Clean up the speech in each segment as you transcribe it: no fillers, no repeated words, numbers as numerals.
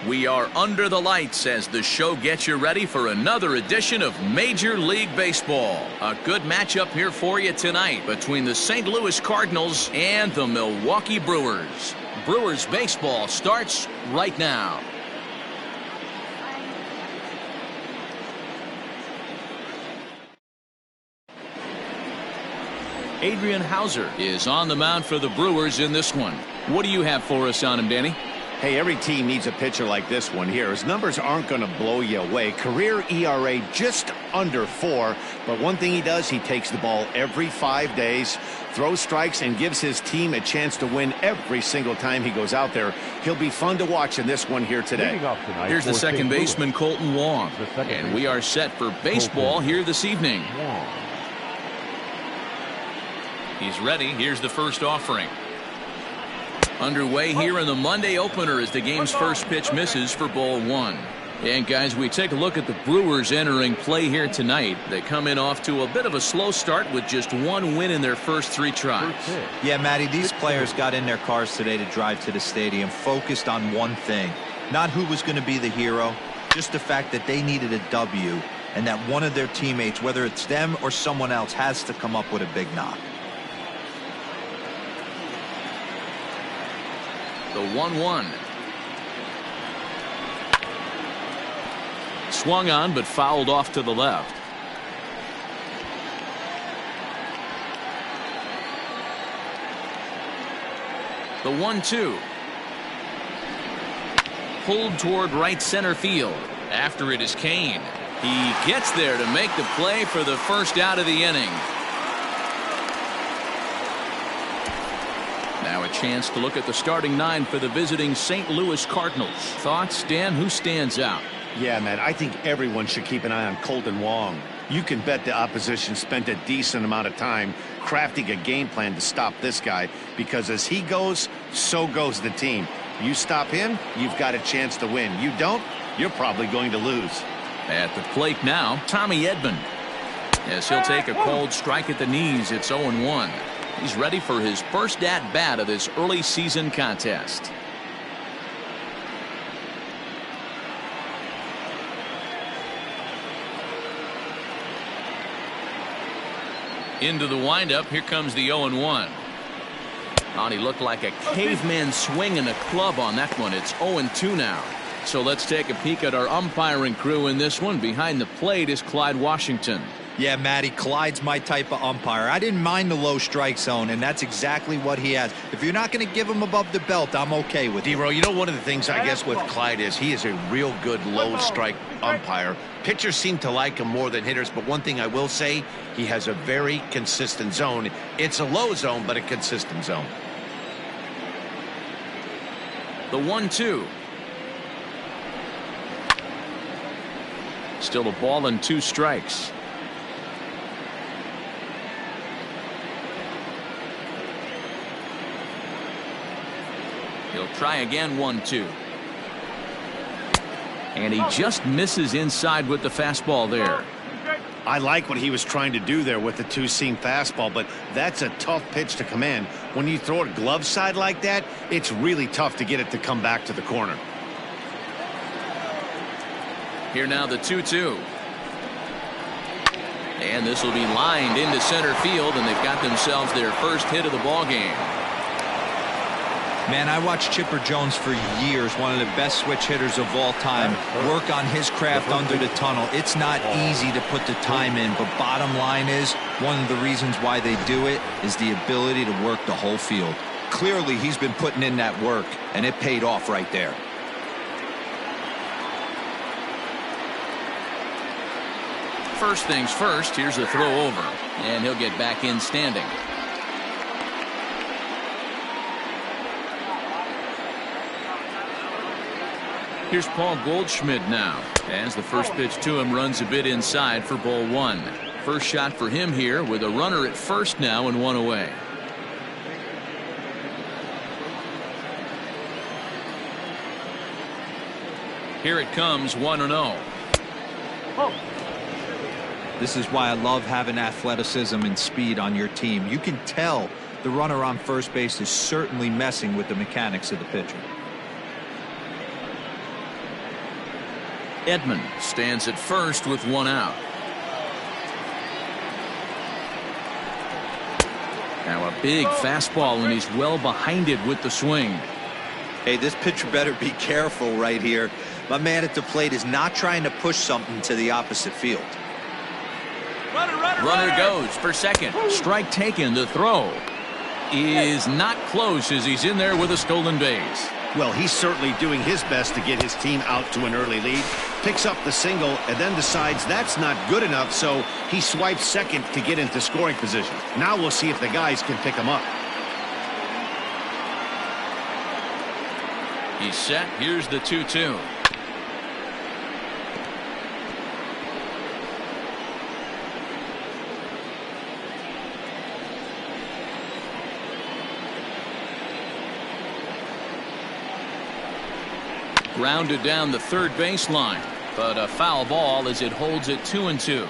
We are under the lights as the show gets you ready for another edition of Major League Baseball. A good matchup here for you tonight between the St. Louis Cardinals and the Milwaukee Brewers. Brewers baseball starts right now. Adrian Hauser is on the mound for the Brewers in this one. What do you have for us on him, Danny? Hey, every team needs a pitcher like this one here. His numbers aren't going to blow you away. Career ERA just under 4. But one thing he does, he takes the ball every 5 days, throws strikes, and gives his team a chance to win every single time he goes out there. He'll be fun to watch in this one here today. Here's the second baseman, Colton Wong. And we are set for baseball here this evening. He's ready. Here's the first offering. Underway here in the Monday opener as the game's first pitch misses for ball 1. And guys, we take a look at the Brewers entering play here tonight. They come in off to a bit of a slow start with just 1 win in their first 3 tries. Yeah, Matty, these players got in their cars today to drive to the stadium focused on one thing. Not who was going to be the hero, just the fact that they needed a W and that one of their teammates, whether it's them or someone else, has to come up with a big knock. The 1-1. Swung on but fouled off to the left. The 1-2. Pulled toward right center field. After it is Kane. He gets there to make the play for the first out of the inning. Now a chance to look at the starting 9 for the visiting St. Louis Cardinals. Thoughts, Dan? Who stands out? Yeah, man, I think everyone should keep an eye on Colton Wong. You can bet the opposition spent a decent amount of time crafting a game plan to stop this guy, because as he goes, so goes the team. You stop him, you've got a chance to win. You don't, you're probably going to lose. At the plate now, Tommy Edman. As he'll take a cold strike at the knees, it's 0-1. He's ready for his first at-bat of this early season contest. Into the windup, here comes the 0-1. Oh, he looked like a caveman swinging a club on that one. It's 0-2 now. So let's take a peek at our umpiring crew in this one. Behind the plate is Clyde Washington. Yeah, Matty, Clyde's my type of umpire. I didn't mind the low strike zone, and that's exactly what he has. If you're not going to give him above the belt, I'm okay with it. D-Row, you know, one of the things I guess with Clyde is he is a real good low strike umpire. Pitchers seem to like him more than hitters, but one thing I will say, he has a very consistent zone. It's a low zone, but a consistent zone. The 1-2. Still a ball and 2 strikes. He'll try again. 1-2. And he just misses inside with the fastball there. I like what he was trying to do there with the 2-seam fastball, but that's a tough pitch to command. When you throw it glove side like that, it's really tough to get it to come back to the corner. Here now the 2-2. And this will be lined into center field, and they've got themselves their first hit of the ball game. Man, I watched Chipper Jones for years, one of the best switch hitters of all time, work on his craft under the tunnel. It's not easy to put the time in, but bottom line is, one of the reasons why they do it is the ability to work the whole field. Clearly, he's been putting in that work, and it paid off right there. First things first, here's a throw over, and he'll get back in standing. Here's Paul Goldschmidt now, as the first pitch to him runs a bit inside for ball 1. First shot for him here with a runner at first now and 1 away. Here it comes, 1-0. This is why I love having athleticism and speed on your team. You can tell the runner on first base is certainly messing with the mechanics of the pitcher. Edman stands at first with one out. Now a big fastball, and he's well behind it with the swing. Hey, this pitcher better be careful right here. My man at the plate is not trying to push something to the opposite field. Runner goes for second. Strike taken. The throw is not close as he's in there with a stolen base. Well, he's certainly doing his best to get his team out to an early lead. Picks up the single and then decides that's not good enough, so he swipes second to get into scoring position. Now we'll see if the guys can pick him up. He's set. Here's the 2-2. Grounded down the third baseline, but a foul ball as it holds it 2-2.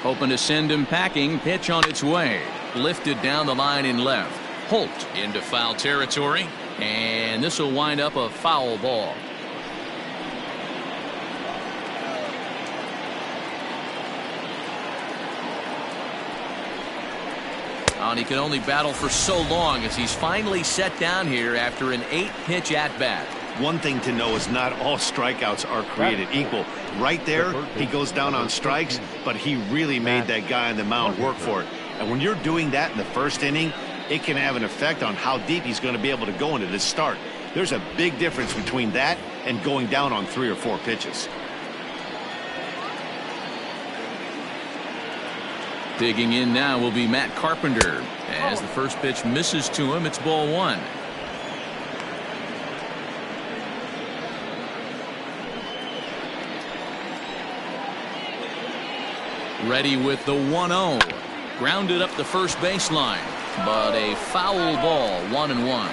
Hoping to send him packing. Pitch on its way. Lifted down the line in left. Holt into foul territory, and this will wind up a foul ball. And he can only battle for so long as he's finally set down here after an 8-pitch at-bat. One thing to know is not all strikeouts are created equal. Right there, he goes down on strikes, but he really made that guy on the mound work for it. And when you're doing that in the first inning, it can have an effect on how deep he's going to be able to go into this start. There's a big difference between that and going down on 3 or 4 pitches. Digging in now will be Matt Carpenter. As the first pitch misses to him, it's ball 1. Ready with the 1-0. Grounded up the first baseline, but a foul ball, 1-1.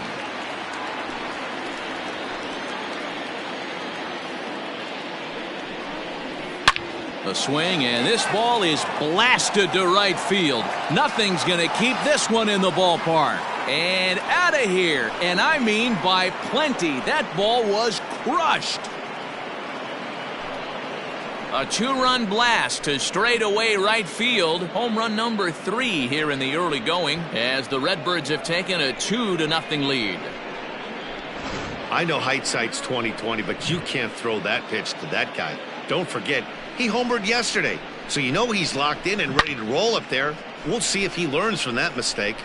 A swing, and this ball is blasted to right field. Nothing's going to keep this one in the ballpark. And out of here, and I mean by plenty. That ball was crushed. A 2-run blast to straightaway right field. Home run number 3 here in the early going, as the Redbirds have taken a 2-0 lead. I know hindsight's 20/20, but you can't throw that pitch to that guy. Don't forget, he homered yesterday, so you know he's locked in and ready to roll up there. We'll see if he learns from that mistake.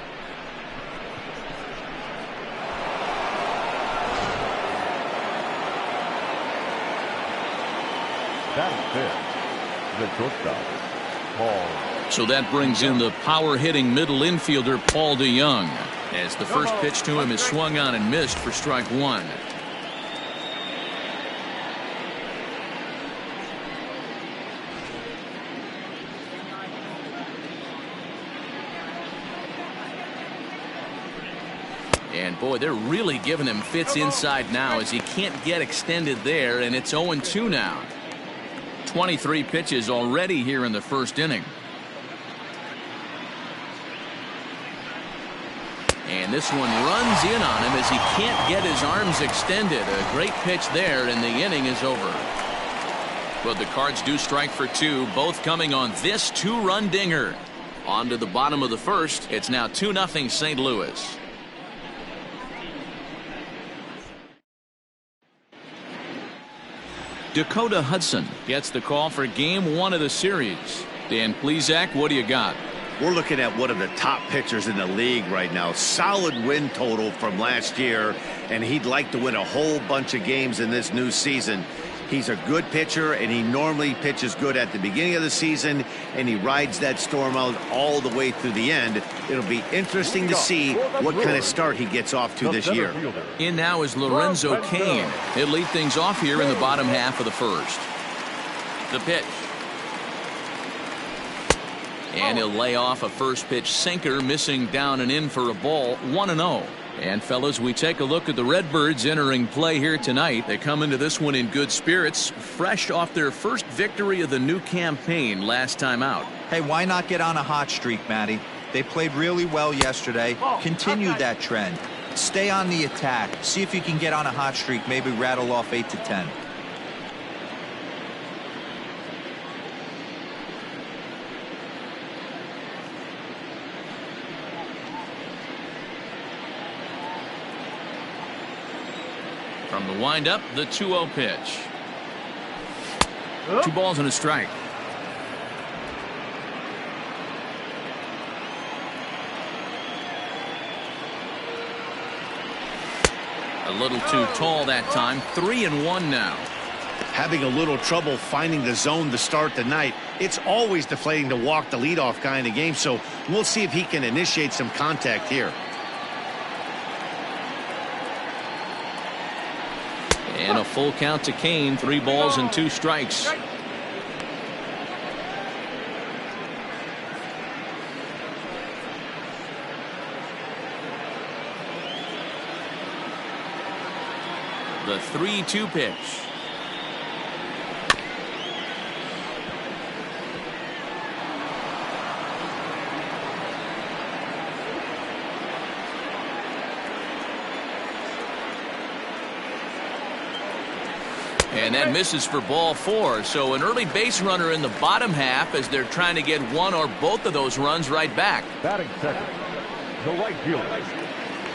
That's it. The shortstop, Paul. So that brings in the power-hitting middle infielder Paul DeYoung, as the first pitch to him is swung on and missed for strike 1. And boy, they're really giving him fits inside now, as he can't get extended there, and it's 0-2 now. 23 pitches already here in the first inning. And this one runs in on him as he can't get his arms extended. A great pitch there, and the inning is over. But the Cards do strike for 2, both coming on this 2-run dinger. On to the bottom of the first. It's now 2-0 St. Louis. Dakota Hudson gets the call for game 1 of the series. Dan Plesac, what do you got? We're looking at one of the top pitchers in the league right now. Solid win total from last year, and he'd like to win a whole bunch of games in this new season. He's a good pitcher, and he normally pitches good at the beginning of the season, and he rides that storm out all the way through the end. It'll be interesting to see what kind of start he gets off to this year. In now is Lorenzo Cain. He'll lead things off here in the bottom half of the first. The pitch. And he'll lay off a first pitch sinker, missing down and in for a ball, 1-0. And fellas, we take a look at the Redbirds entering play here tonight. They come into this one in good spirits, fresh off their first victory of the new campaign last time out. Hey, why not get on a hot streak, Matty? They played really well yesterday. Continue that trend. Stay on the attack. See if you can get on a hot streak, maybe rattle off 8 to 10. From the windup, the 2-0 pitch. 2 balls and a strike. A little too tall that time. 3-1 now. Having a little trouble finding the zone to start the night. It's always deflating to walk the leadoff guy in the game, so we'll see if he can initiate some contact here. And a full count to Kane. 3 balls and 2 strikes. The 3-2 pitch. And that misses for ball 4. So an early base runner in the bottom half as they're trying to get one or both of those runs right back. Batting second, the right fielder,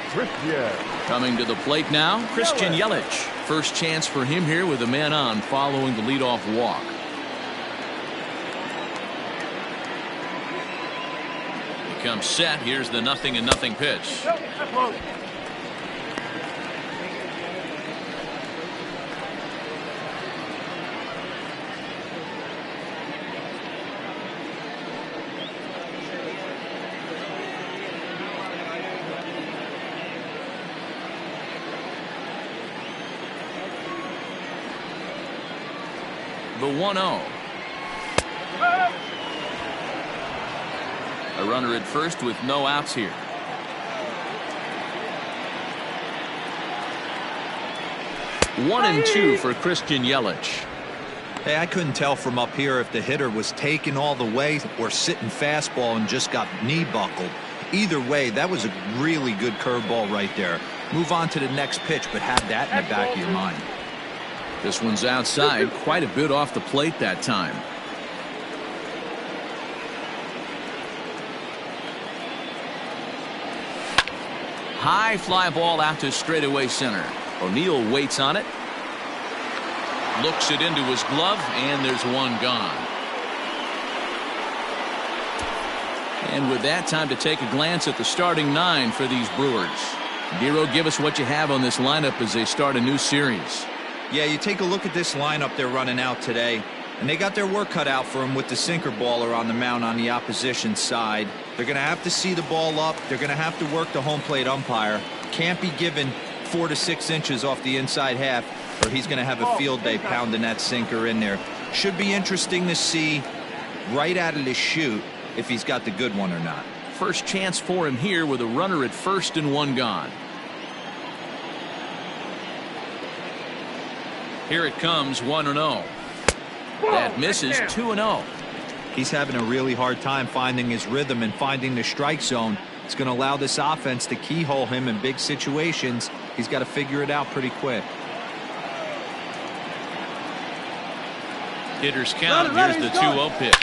Christian. Coming to the plate now, Christian Yelich. First chance for him here with a man on following the leadoff walk. He comes set. Here's the 0-0 pitch. The 1-0. A runner at first with no outs here. One and 2 for Christian Yelich. Hey, I couldn't tell from up here if the hitter was taking all the way or sitting fastball and just got knee buckled. Either way, that was a really good curveball right there. Move on to the next pitch, but have that in the back of your mind. This one's outside, quite a bit off the plate that time. High fly ball out to straightaway center. O'Neill waits on it. Looks it into his glove, and there's one gone. And with that, time to take a glance at the starting 9 for these Brewers. Giro, give us what you have on this lineup as they start a new series. Yeah, you take a look at this lineup they're running out today, and they got their work cut out for them with the sinker baller on the mound on the opposition side. They're going to have to see the ball up. They're going to have to work the home plate umpire. Can't be given 4 to 6 inches off the inside half, or he's going to have a field day pounding that sinker in there. Should be interesting to see right out of the chute if he's got the good one or not. First chance for him here with a runner at first and one gone. Here it comes, 1-0. That misses, 2-0. He's having a really hard time finding his rhythm and finding the strike zone. It's going to allow this offense to keyhole him in big situations. He's got to figure it out pretty quick. Hitter's count. Here's the 2-0 pitch.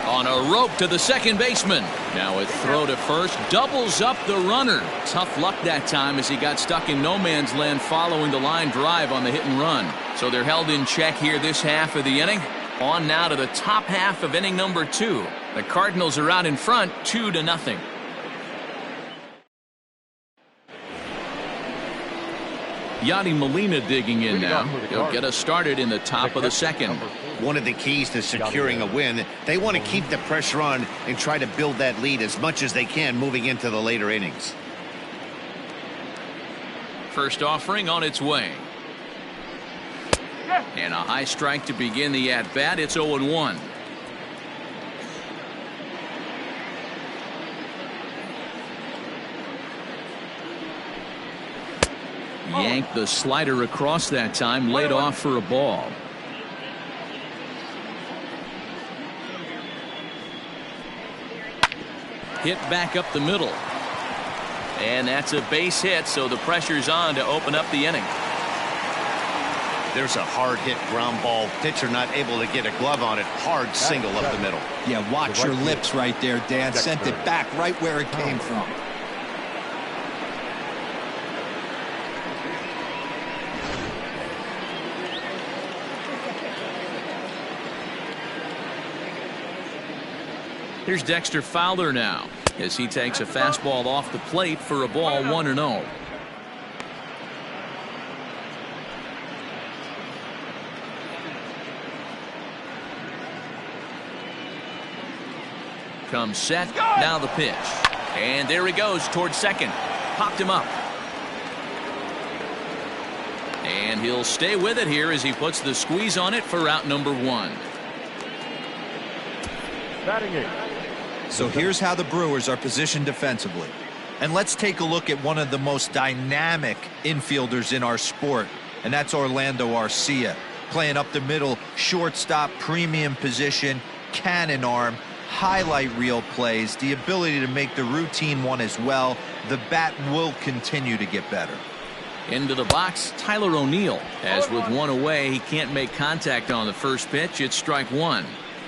On a rope to the second baseman. Now a throw to first. Doubles up the runner. Tough luck that time as he got stuck in no man's land following the line drive on the hit and run. So they're held in check here this half of the inning. On now to the top half of inning number 2. The Cardinals are out in front 2-0. Yadi Molina digging in now. He'll get us started in the top of the second. One of the keys to securing a win, they want to keep the pressure on and try to build that lead as much as they can moving into the later innings. First offering on its way. And a high strike to begin the at-bat. It's 0-1. Yanked the slider across that time, laid off for a ball. Hit back up the middle. And that's a base hit, so the pressure's on to open up the inning. There's a hard hit ground ball. Pitcher not able to get a glove on it. Hard single up the middle. Yeah, watch your lips right there, Dan. Sent it back right where it came from. Here's Dexter Fowler now as he takes a fastball off the plate for a ball 1-0. Comes set. Now the pitch. And there he goes towards second. Popped him up. And he'll stay with it here as he puts the squeeze on it for out number 1. Batting eight. So here's how the Brewers are positioned defensively. And let's take a look at one of the most dynamic infielders in our sport, and that's Orlando Arcia. Playing up the middle, shortstop, premium position, cannon arm, highlight reel plays, the ability to make the routine one as well. The bat will continue to get better. Into the box, Tyler O'Neill. As with one away, he can't make contact on the first pitch. It's strike 1.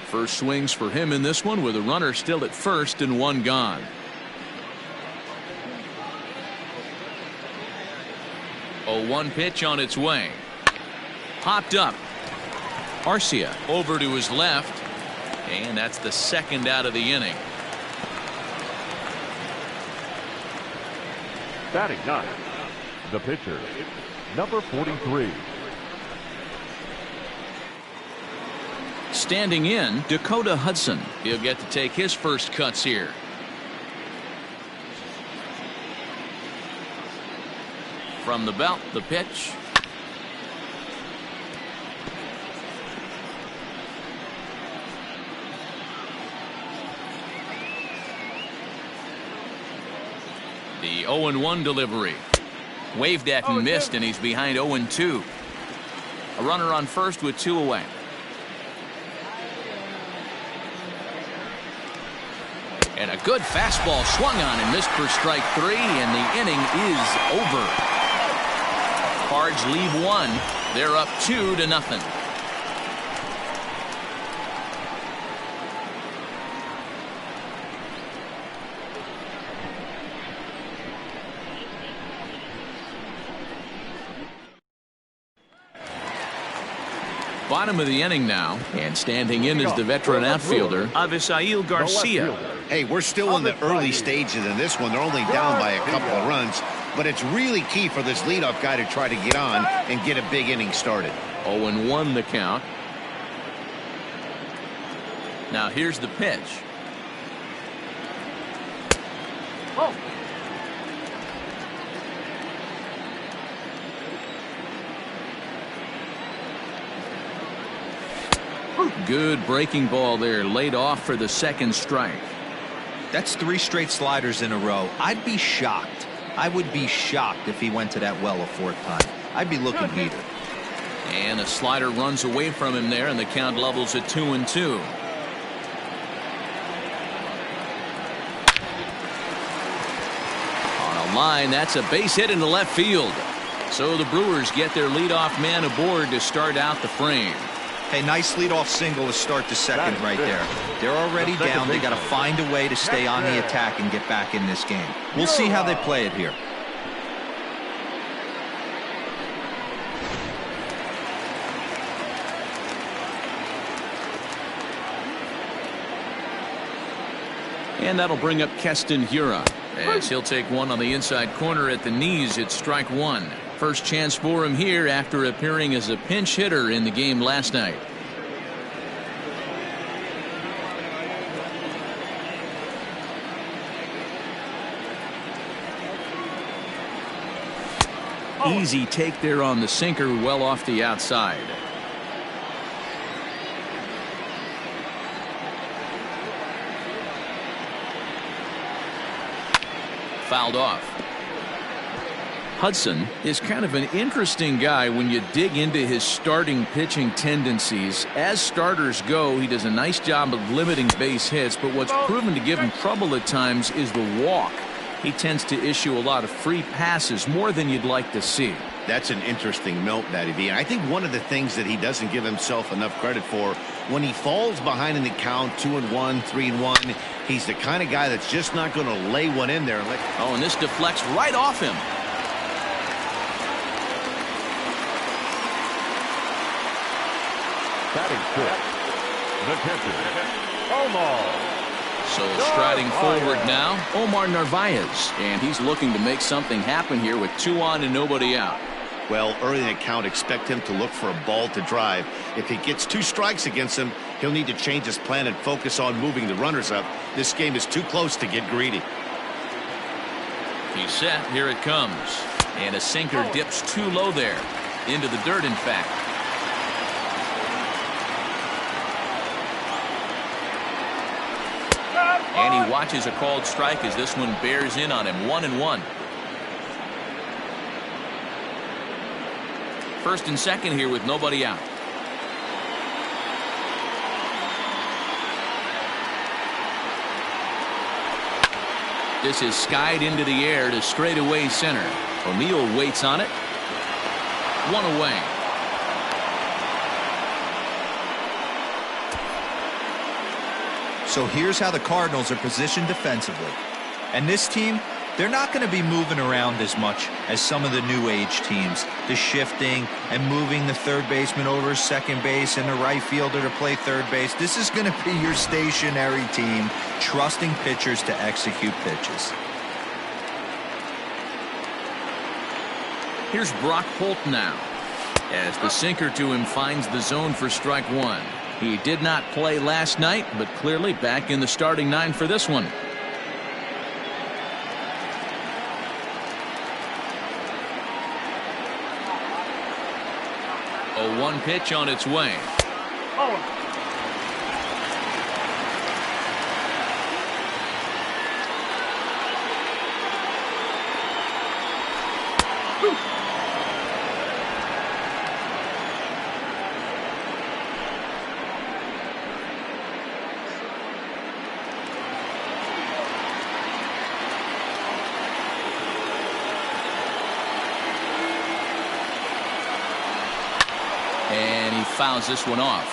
First swings for him in this one with a runner still at first and 1 gone. A 1 pitch on its way. Popped up. Arcia over to his left. And that's the second out of the inning. Batting ninth. The pitcher, number 43. Standing in, Dakota Hudson. He'll get to take his first cuts here. From the belt, the pitch. The 0-1 delivery. Waved at and missed, and he's behind 0-2. A runner on first with 2 away. And a good fastball swung on and missed for strike 3, and the inning is over. Cards leave 1. They're up 2-0. Bottom of the inning now, and standing in is the veteran outfielder, Avisail Garcia. Hey, we're still in the early stages in this one. They're only down by a couple of runs, but it's really key for this leadoff guy to try to get on and get a big inning started. 0-1 the count. Now here's the pitch. Good breaking ball there, laid off for the second strike. That's 3 straight sliders in a row. I'd be shocked. I would be shocked if he went to that well a 4th time. I'd be looking heated. And a slider runs away from him there, and the count levels at 2-2. On a line, that's a base hit into left field. So the Brewers get their leadoff man aboard to start out the frame. Hey, nice leadoff single to start the second right there. They're already down. They got to find a way to stay on the attack and get back in this game. We'll see how they play it here. And that'll bring up Keston Hiura as he'll take one on the inside corner at the knees. It's strike 1. First chance for him here after appearing as a pinch hitter in the game last night. Easy take there on the sinker, well off the outside. Fouled off. Hudson is kind of an interesting guy when you dig into his starting pitching tendencies. As starters go, he does a nice job of limiting base hits, but what's proven to give him trouble at times is the walk. He tends to issue a lot of free passes, more than you'd like to see. That's an interesting note, Matty V. I think one of the things that he doesn't give himself enough credit for, when he falls behind in the count, 2-1, 3-1, he's the kind of guy that's just not going to lay one in there. Oh, and this deflects right off him. Batting fifth, the catcher, Omar. So striding forward now, Omar Narvaez, and he's looking to make something happen here with 2 on and nobody out. Well, early in the count, expect him to look for a ball to drive. If he gets 2 strikes against him, he'll need to change his plan and focus on moving the runners up. This game is too close to get greedy. He's set. Here it comes. And a sinker dips too low there. Into the dirt, in fact. And he watches a called strike as this one bears in on him. 1-1. First and second here with nobody out. This is skied into the air to straightaway center. O'Neill waits on it. 1 away. So here's how the Cardinals are positioned defensively. And this team, they're not going to be moving around as much as some of the new age teams. The shifting and moving the third baseman over second base and the right fielder to play third base. This is going to be your stationary team, trusting pitchers to execute pitches. Here's Brock Holt now, as the sinker to him finds the zone for strike 1. He did not play last night, but clearly back in the starting 9 for this one. A 1 pitch on its way. And he fouls this one off.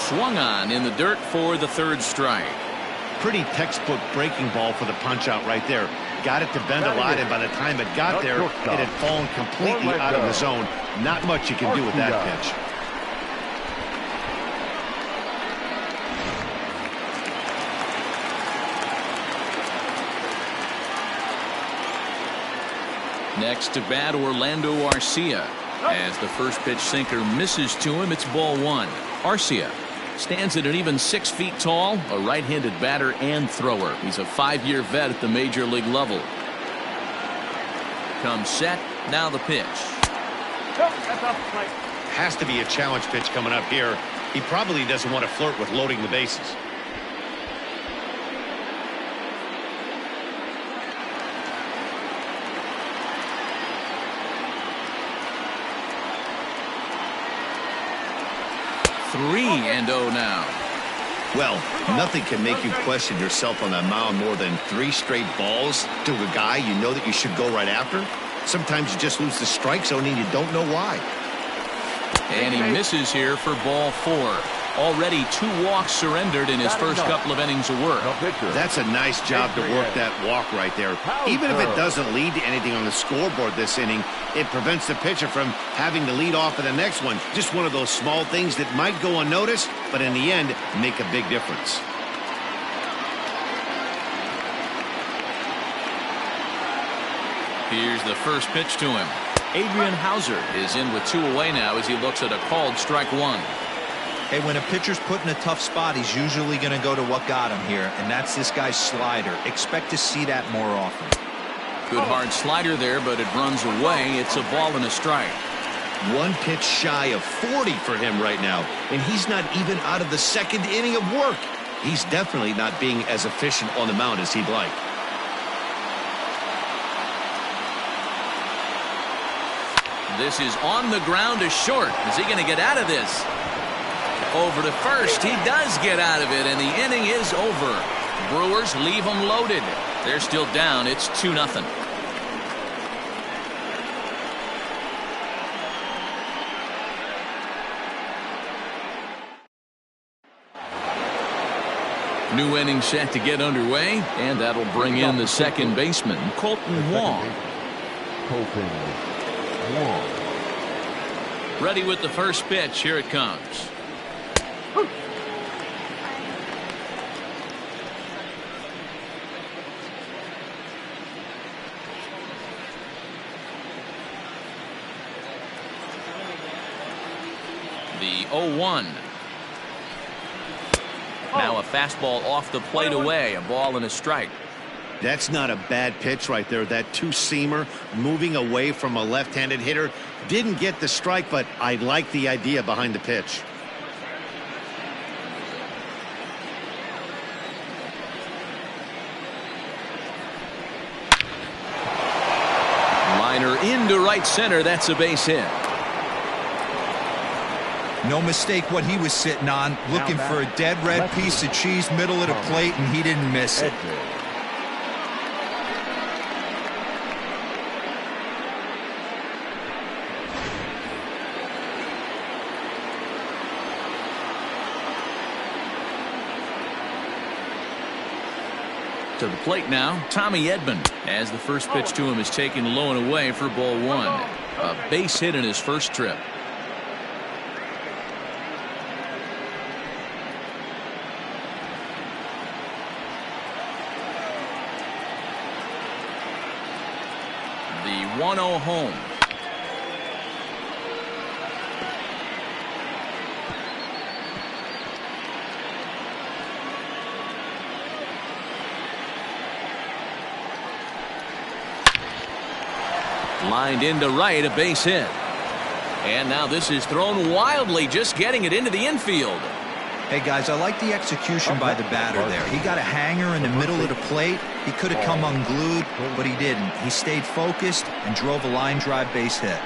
Swung on in the dirt for the 3rd strike. Pretty textbook breaking ball for the punch out right there. Got it to bend a lot, and by the time it got there, it had fallen completely out of the zone. Not much you can do with that pitch. Next to bat, Orlando Arcia. As the first pitch sinker misses to him, it's ball 1. Arcia stands at an even 6 feet tall, a right-handed batter and thrower. He's a 5-year vet at the major league level. Comes set. Now the pitch. Has to be a challenge pitch coming up here. He probably doesn't want to flirt with loading the bases. Three and 0 now. Well, nothing can make you question yourself on that mound more than 3 straight balls to a guy you know that you should go right after. Sometimes you just lose the strike zone and you don't know why. And he misses here for ball 4. Already 2 walks surrendered in his first couple of innings of work. That's a nice job to work that walk right there. Even if it doesn't lead to anything on the scoreboard this inning, it prevents the pitcher from having to lead off in the next one. Just one of those small things that might go unnoticed, but in the end, make a big difference. Here's the first pitch to him. Adrian Hauser is in with 2 away now as he looks at a called strike 1. Hey, when a pitcher's put in a tough spot, he's usually going to go to what got him here, and that's this guy's slider. Expect to see that more often. Good hard slider there, but it runs away. It's a ball and a strike. 1 pitch shy of 40 for him right now, and he's not even out of the 2nd inning of work. He's definitely not being as efficient on the mound as he'd like. This is on the ground to short. Is he going to get out of this? Over to first. He does get out of it, and the inning is over. Brewers leave them loaded. They're still down. It's 2-0. New inning set to get underway, and that'll bring in the second baseman, Colton Wong. Ready with the first pitch. Here it comes. The 0-1. Now a fastball off the plate away. A ball and a strike. That's not a bad pitch right there. That two-seamer moving away from a left-handed hitter. Didn't get the strike, but I like the idea behind the pitch. Liner into right center. That's a base hit. No mistake what he was sitting on, looking for a dead red piece of cheese middle of the plate, and he didn't miss it. To the plate now, Tommy Edman, as the first pitch to him is taken low and away for ball one. A base hit in his first trip. The 1-0 home. Lined into right, a base hit. And now this is thrown wildly, just getting it into the infield. Hey guys, I like the execution by the batter there. He got a hanger in the middle of the plate. He could have come unglued, but he didn't. He stayed focused and drove a line drive base hit.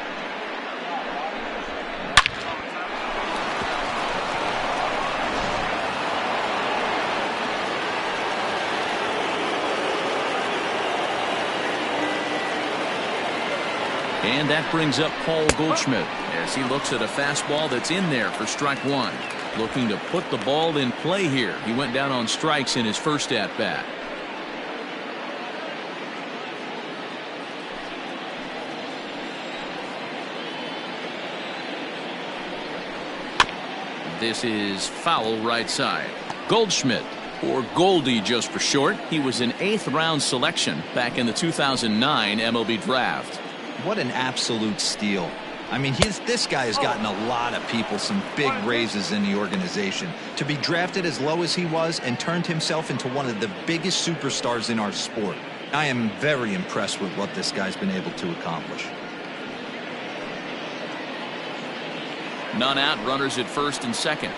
And that brings up Paul Goldschmidt as he looks at a fastball that's in there for strike one. Looking to put the ball in play here. He went down on strikes in his first at-bat. This is foul right side. Goldschmidt, or Goldie just for short. He was an 8th round selection back in the 2009 MLB draft. What an absolute steal. I mean, this guy has gotten a lot of people some big raises in the organization. To be drafted as low as he was and turned himself into one of the biggest superstars in our sport. I am very impressed with what this guy's been able to accomplish. None out, runners at first and second.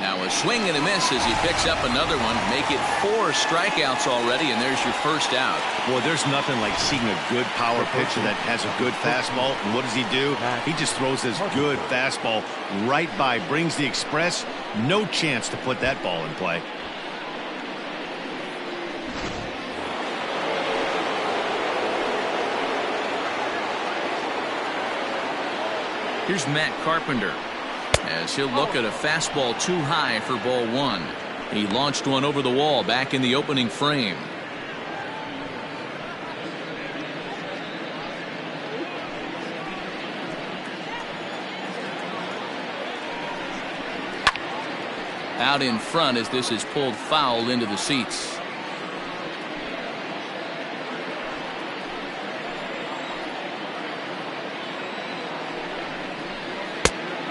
Now a swing and a miss as he picks up another one. Make it 4 strikeouts already, and there's your first out. Boy, there's nothing like seeing a good power pitcher that has a good fastball. And what does he do? He just throws this good fastball right by, brings the express. No chance to put that ball in play. Here's Matt Carpenter as he'll look at a fastball too high for ball one. He launched one over the wall back in the opening frame. Out in front as this is pulled foul into the seats.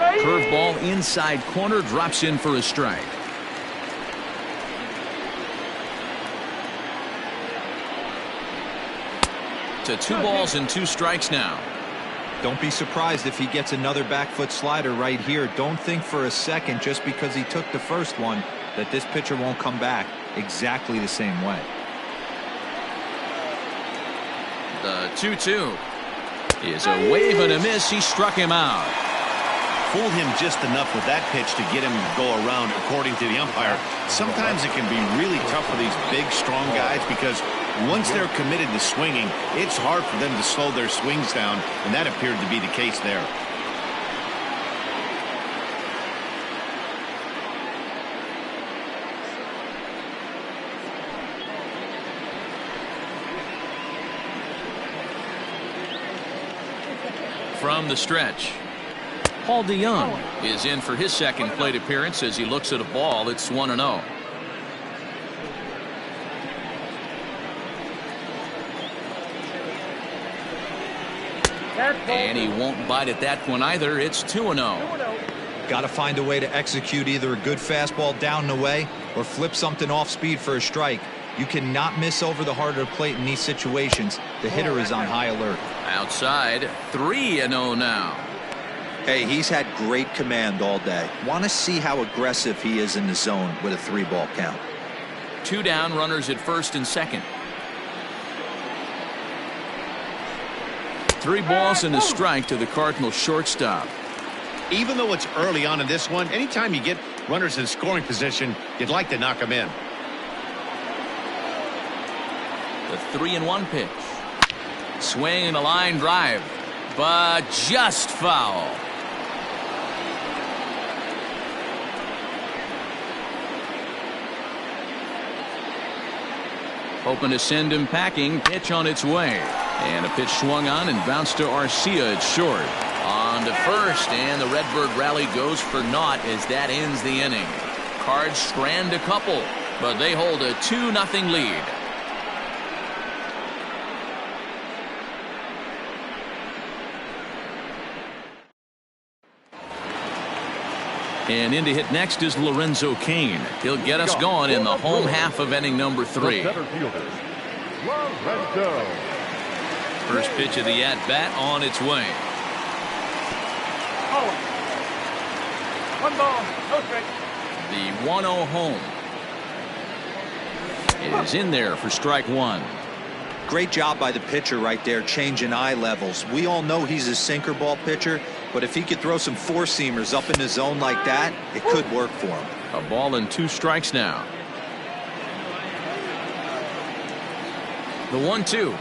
Curveball inside corner, drops in for a strike. To 2 balls and 2 strikes now. Don't be surprised if he gets another back foot slider right here. Don't think for a second, just because he took the first one, that this pitcher won't come back exactly the same way. The 2-2 is a wave and a miss. He struck him out. Fooled him just enough with that pitch to get him to go around, according to the umpire. Sometimes it can be really tough for these big, strong guys because once they're committed to swinging, it's hard for them to slow their swings down, and that appeared to be the case there. From the stretch, Paul DeYoung is in for his second plate appearance as he looks at a ball. It's 1-0. And he won't bite at that one either. It's 2-0. Got to find a way to execute either a good fastball down and away or flip something off speed for a strike. You cannot miss over the heart of the plate in these situations. The hitter is on high alert. Outside, 3-0 now. Hey, he's had great command all day. Want to see how aggressive he is in the zone with a 3-ball count. 2 down, runners at first and second. 3 balls and a strike to the Cardinals shortstop. Even though it's early on in this one, anytime you get runners in scoring position, you'd like to knock them in. The 3-1 pitch. Swing and a line drive, but just foul. Hoping to send him packing. Pitch on its way. And a pitch swung on and bounced to Arcia. It's short. On to first, and the Redbird rally goes for naught as that ends the inning. Cards strand a couple, but they hold a 2-0 lead. And in to hit next is Lorenzo Cain. He'll get us going in the home half of inning number 3. First pitch of the at-bat on its way. 1 ball, no strike. The 1-0 home is in there for strike 1. Great job by the pitcher right there, changing eye levels. We all know he's a sinker ball pitcher, but if he could throw some four-seamers up in the zone like that, it could work for him. A ball and 2 strikes now. The 1-2.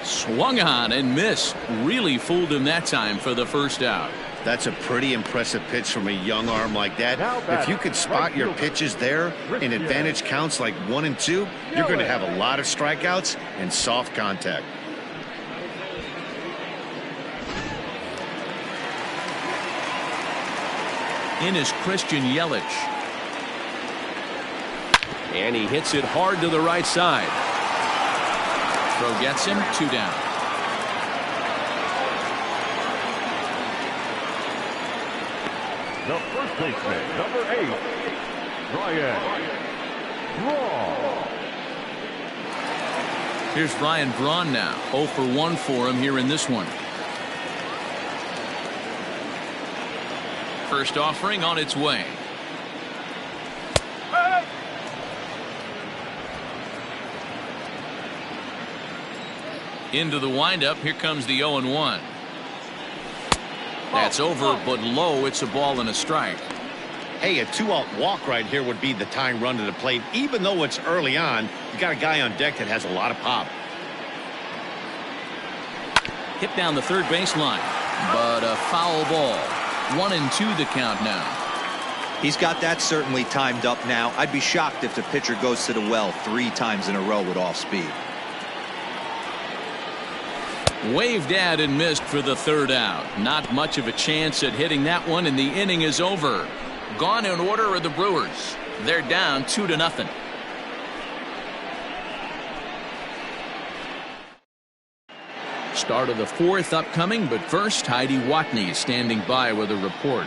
Swung on and missed. Really fooled him that time for the first out. That's a pretty impressive pitch from a young arm like that. If you could spot your pitches there in advantage counts like 1 and 2, you're going to have a lot of strikeouts and soft contact. In is Christian Yelich. And he hits it hard to the right side. Throw gets him, 2 down. The first baseman, number 8, Ryan Braun. Here's Ryan Braun now. 0 for 1 for him here in this one. First offering on its way. Into the windup. Here comes the 0-1. That's over, but low. It's a ball and a strike. Hey, a 2-out walk right here would be the tying run to the plate. Even though it's early on, you got a guy on deck that has a lot of pop. Hit down the third baseline, but a foul ball. 1-2 the count now. He's got that certainly timed up now. I'd be shocked if the pitcher goes to the well 3 times in a row with off speed. Waved at and missed for the 3rd out. Not much of a chance at hitting that one, and the inning is over. Gone in order are the Brewers. They're down 2-0. Start of the 4th upcoming, but first, Heidi Watney is standing by with a report.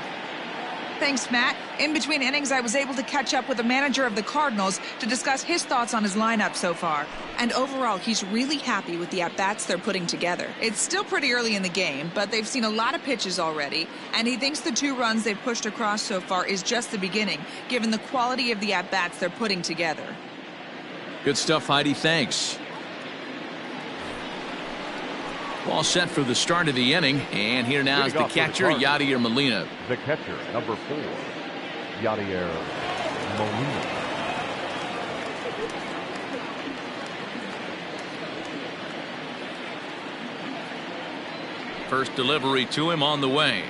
Thanks, Matt. In between innings, I was able to catch up with the manager of the Cardinals to discuss his thoughts on his lineup so far. And overall, he's really happy with the at-bats they're putting together. It's still pretty early in the game, but they've seen a lot of pitches already, and he thinks the 2 runs they've pushed across so far is just the beginning, given the quality of the at-bats they're putting together. Good stuff, Heidi. Thanks. All set for the start of the inning, and here now is the catcher, Yadier Molina. The catcher, number 4, Yadier Molina. First delivery to him on the way.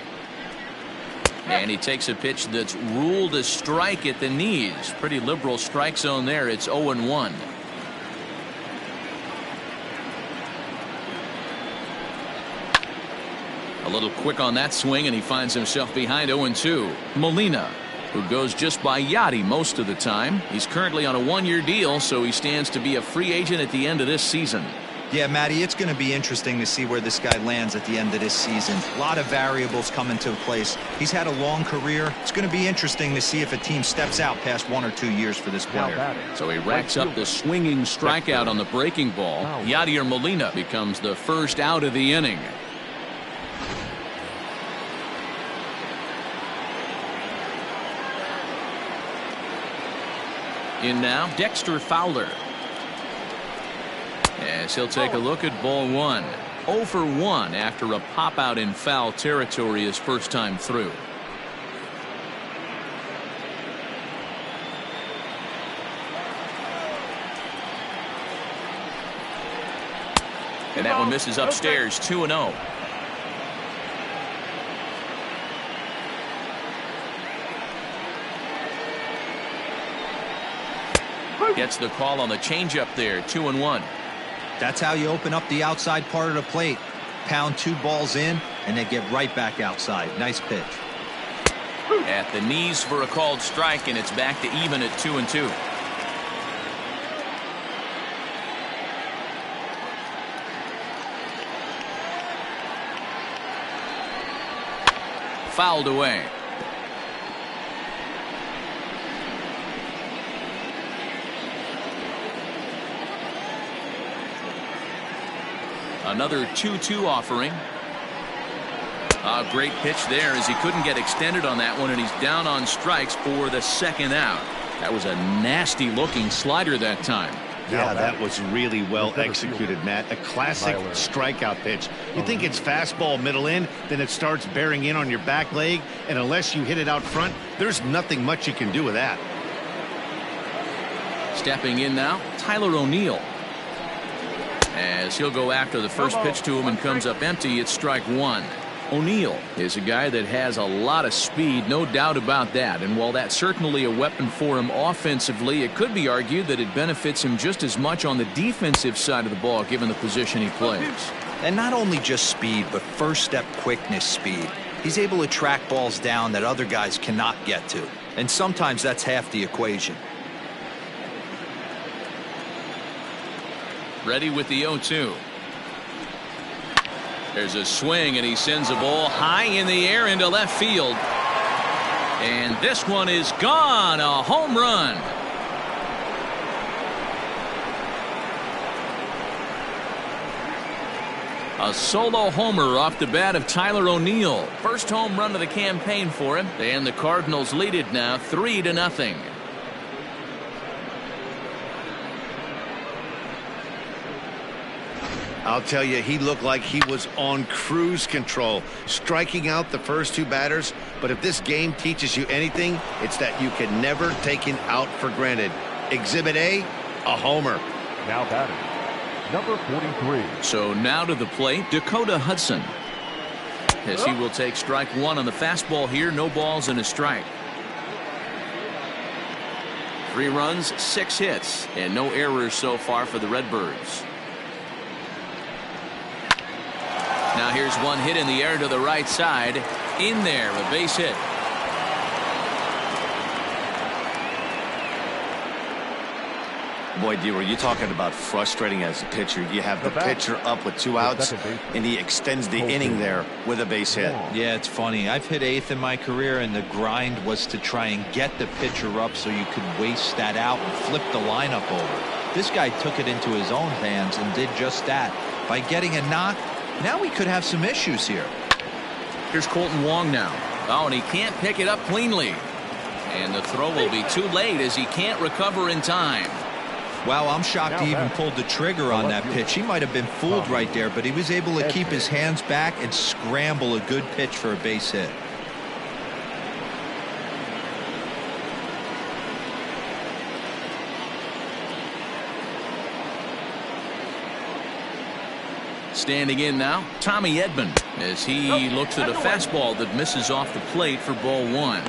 And he takes a pitch that's ruled a strike at the knees. Pretty liberal strike zone there. It's 0-1. A little quick on that swing, and he finds himself behind 0-2. Molina, who goes just by Yadi most of the time. He's currently on a 1-year deal, so he stands to be a free agent at the end of this season. Yeah, Matty, it's going to be interesting to see where this guy lands at the end of this season. A lot of variables come into place. He's had a long career. It's going to be interesting to see if a team steps out past 1 or 2 years for this player. So he racks up the swinging strikeout on the breaking ball. Yadier Molina becomes the first out of the inning. In now, Dexter Fowler. As he'll take a look at ball 1. 0 for 1 after a pop out in foul territory his first time through. And that one misses upstairs. 2-0. Gets the call on the changeup there. 2-1. That's how you open up the outside part of the plate. Pound 2 balls in, and they get right back outside. Nice pitch. At the knees for a called strike, and it's back to even at 2-2. Fouled away. Another 2-2 offering. A great pitch there as he couldn't get extended on that one, and he's down on strikes for the second out. That was a nasty looking slider that time. Yeah, that was really well executed, Matt. A classic strikeout pitch. You think it's fastball middle in, then it starts bearing in on your back leg, and unless you hit it out front, there's nothing much you can do with that. Stepping in now, Tyler O'Neill. As he'll go after the first pitch to him and comes up empty, it's strike 1. O'Neill is a guy that has a lot of speed, no doubt about that. And while that's certainly a weapon for him offensively, it could be argued that it benefits him just as much on the defensive side of the ball, given the position he plays. And not only just speed, but first step quickness speed. He's able to track balls down that other guys cannot get to. And sometimes that's half the equation. Ready with the 0-2. There's a swing, and he sends a ball high in the air into left field. And this one is gone. A home run. A solo homer off the bat of Tyler O'Neill. First home run of the campaign for him. And the Cardinals lead it now 3-0. I'll tell you, he looked like he was on cruise control, striking out the first 2 batters. But if this game teaches you anything, it's that you can never take an out for granted. Exhibit A, a homer. Now batting, number 43. So now to the plate, Dakota Hudson. As he will take strike 1 on the fastball here. No balls and a strike. 3 runs, 6 hits, and no errors so far for the Redbirds. Now here's one hit in the air to the right side. In there, a base hit. Boy, D-Roy, you're talking about frustrating as a pitcher. You have the pitcher up with 2 outs, and he extends the inning there with a base hit. Yeah, it's funny. I've hit 8th in my career, and the grind was to try and get the pitcher up so you could waste that out and flip the lineup over. This guy took it into his own hands and did just that. By getting a knock, now we could have some issues here. Here's Colton Wong now. Oh, and he can't pick it up cleanly. And the throw will be too late as he can't recover in time. Well, I'm shocked he even pulled the trigger on that pitch. He might have been fooled right there, but he was able to keep his hands back and scramble a good pitch for a base hit. Standing in now, Tommy Edman, as he looks at a fastball that misses off the plate for ball 1.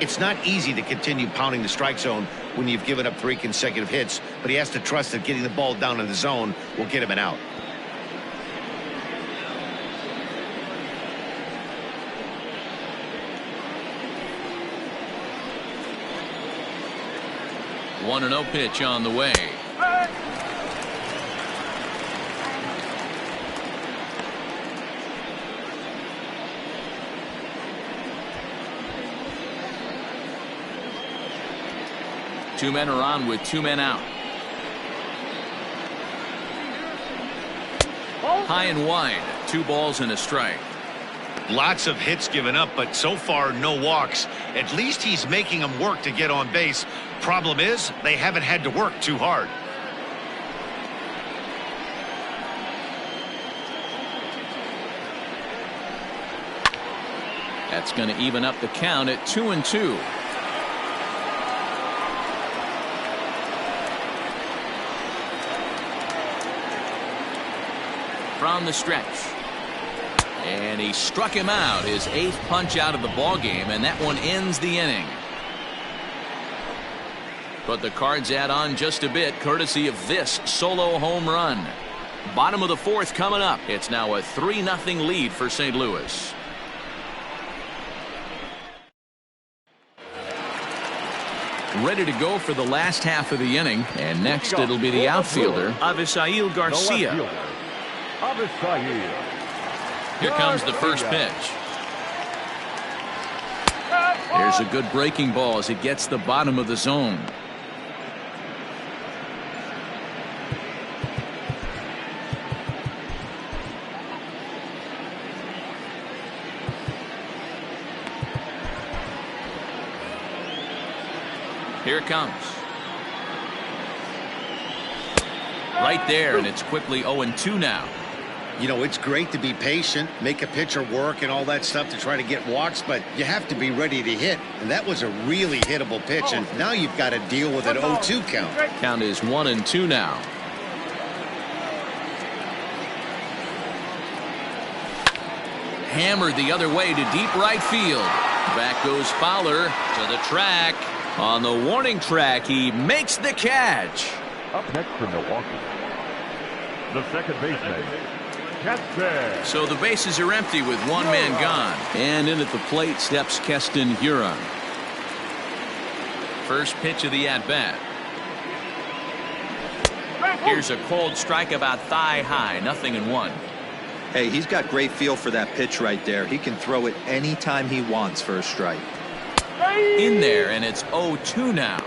It's not easy to continue pounding the strike zone when you've given up 3 consecutive hits, but he has to trust that getting the ball down in the zone will get him an out. One and 0 pitch on the way. Two men are on with 2 men out. High and wide, 2 balls and a strike. Lots of hits given up, but so far no walks. At least he's making them work to get on base. Problem is, they haven't had to work too hard. That's going to even up the count at 2-2. From the stretch, and he struck him out, his 8th punch out of the ball game, and that one ends the inning. But the Cards add on just a bit courtesy of this solo home run. Bottom of the 4th coming up. It's now a 3-0 lead for St. Louis. Ready to go for the last half of the inning, and next it'll be the outfielder Avisail Garcia. Here comes the first pitch. There's a good breaking ball as it gets the bottom of the zone. Here it comes. Right there, and it's quickly 0-2 now. You know, it's great to be patient, make a pitcher work and all that stuff to try to get walks, but you have to be ready to hit. And that was a really hittable pitch, and now you've got to deal with an 0-2 count. Count is 1-2 now. Hammered the other way to deep right field. Back goes Fowler to the track. On the warning track, he makes the catch. Up next from Milwaukee, the second baseman, Keston. So the bases are empty with 1 man gone. And in at the plate steps Keston Huron. First pitch of the at-bat. Here's a cold strike about thigh high, 0-1. Hey, he's got great feel for that pitch right there. He can throw it anytime he wants for a strike. In there, and it's 0-2 now.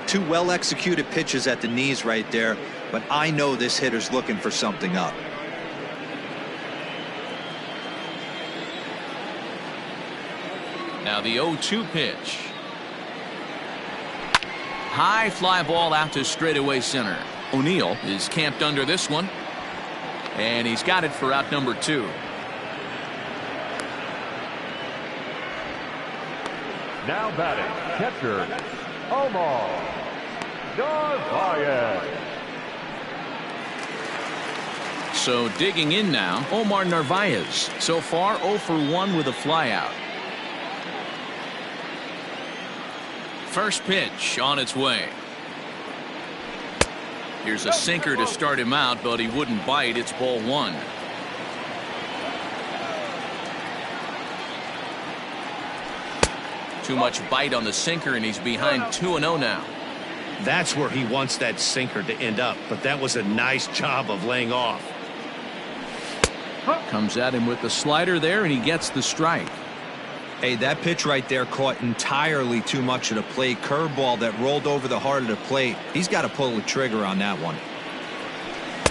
2 well-executed pitches at the knees right there, but I know this hitter's looking for something up. Now the 0-2 pitch. High fly ball out to straightaway center. O'Neill is camped under this one, and he's got it for out number 2. Now batting, catcher, Omar Narvaez. So digging in now, Omar Narvaez. So far 0 for 1 with a flyout. First pitch on its way. Here's a sinker to start him out, but he wouldn't bite. It's ball 1. Too much bite on the sinker, and he's behind 2-0 now. That's where he wants that sinker to end up, but that was a nice job of laying off. Comes at him with the slider there, and he gets the strike. Hey, that pitch right there caught entirely too much of the plate. Curveball that rolled over the heart of the plate. He's got to pull the trigger on that one.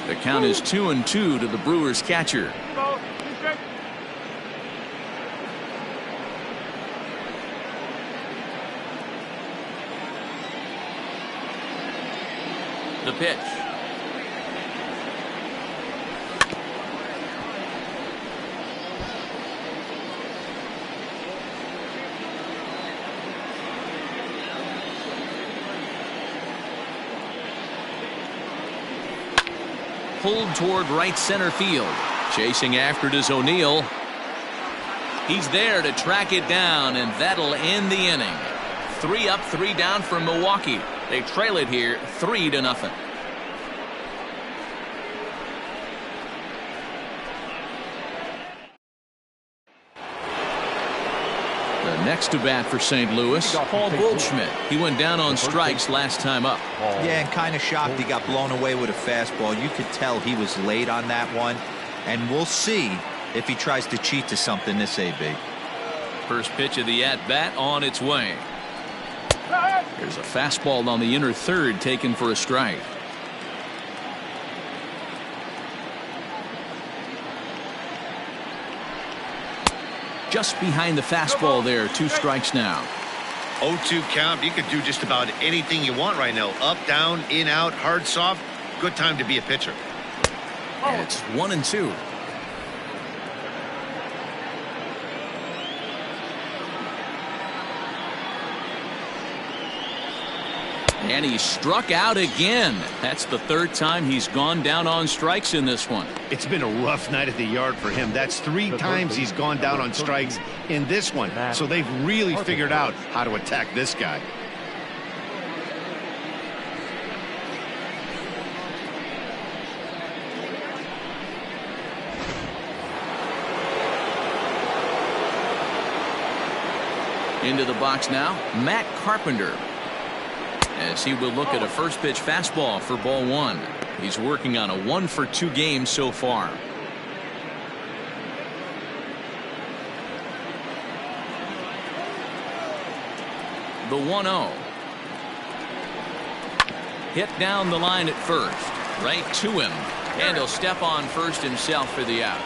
The count is 2-2 to the Brewers catcher. The pitch. Pulled toward right center field. Chasing after it is O'Neill. He's there to track it down, and that'll end the inning. 3 up, 3 down for Milwaukee. They trail it here 3-0. The next to bat for St. Louis, Paul Goldschmidt. He went down on strikes last time up. Yeah, and kind of shocked he got blown away with a fastball. You could tell he was late on that one. And we'll see if he tries to cheat to something this AB. First pitch of the at-bat on its way. There's a fastball on the inner third taken for a strike. Just behind the fastball there. 2 strikes now. 0-2 count. You could do just about anything you want right now. Up, down, in, out, hard, soft. Good time to be a pitcher. And it's 1-2. And he struck out again. That's the 3rd time he's gone down on strikes in this one. It's been a rough night at the yard for him. That's 3 times he's gone down on strikes in this one. So they've really figured out how to attack this guy. Into the box now, Matt Carpenter. As he will look at a first pitch fastball for ball 1. He's working on a 1-for-2 game so far. The 1-0. Hit down the line at first. Right to him. And he'll step on first himself for the out.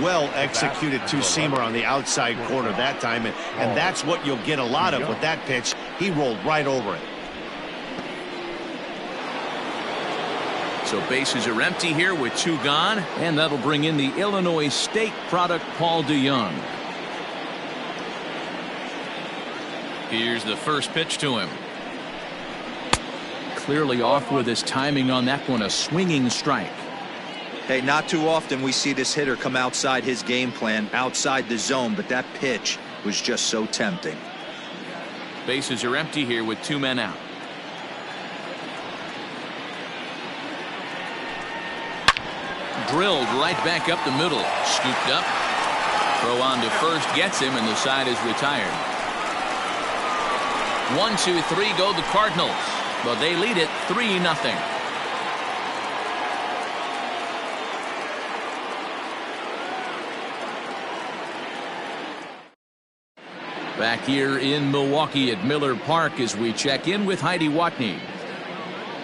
Well executed two-seamer on the outside corner that time, and that's what you'll get a lot of with that pitch. He rolled right over it. So bases are empty here with 2 gone, and that'll bring in the Illinois State product Paul DeYoung. Here's the first pitch to him. Clearly off with his timing on that one, a swinging strike. Hey, not too often we see this hitter come outside his game plan, outside the zone, but that pitch was just so tempting. Bases are empty here with 2 men out. Drilled right back up the middle. Scooped up. Throw on to first gets him, and the side is retired. 1, 2, 3 go the Cardinals, but they lead it 3-0. Back here in Milwaukee at Miller Park as we check in with Heidi Watney.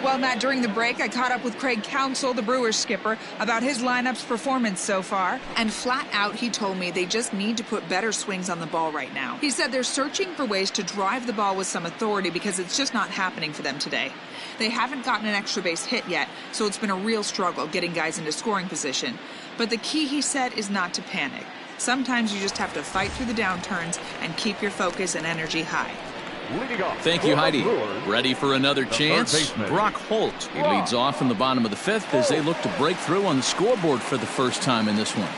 Well, Matt, during the break, I caught up with Craig Counsell, the Brewers skipper, about his lineup's performance so far. And flat out, he told me they just need to put better swings on the ball right now. He said they're searching for ways to drive the ball with some authority because it's just not happening for them today. They haven't gotten an extra base hit yet, so it's been a real struggle getting guys into scoring position. But the key, he said, is not to panic. Sometimes you just have to fight through the downturns and keep your focus and energy high. Thank you, Heidi. Ready for another chance? Brock Holt. He leads off in the bottom of the 5th as they look to break through on the scoreboard for the first time in this one.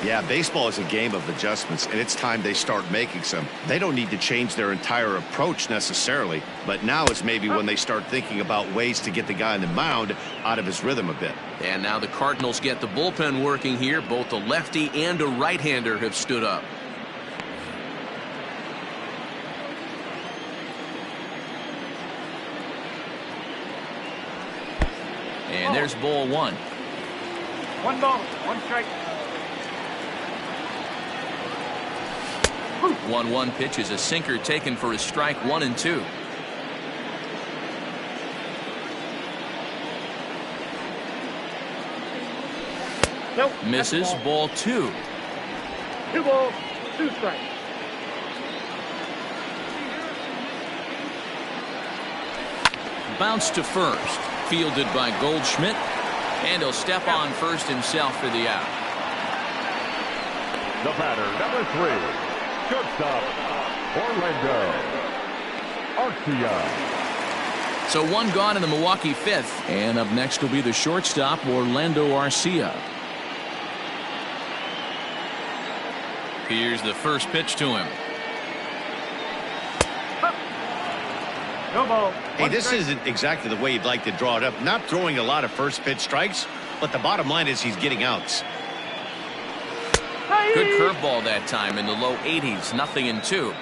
Yeah, baseball is a game of adjustments, and it's time they start making some. They don't need to change their entire approach necessarily, but now is maybe when they start thinking about ways to get the guy on the mound out of his rhythm a bit. And now the Cardinals get the bullpen working here. Both a lefty and a right-hander have stood up. And there's ball 1. 1 ball, 1 strike. 1-1 pitch is a sinker taken for a strike. 1-2. Nope. Misses. Ball 2. 2 balls, 2 strikes. bounce to first. Fielded by Goldschmidt. And he'll step on first himself for the out. The batter, number 3, shortstop, Orlando Arcia. So one gone in the Milwaukee fifth. And up next will be the shortstop, Orlando Arcia. Here's the first pitch to him. No ball. Hey, this isn't exactly the way you'd like to draw it up. Not throwing a lot of first pitch strikes, but the bottom line is he's getting outs. Good curveball that time in the low 80s. 0-2.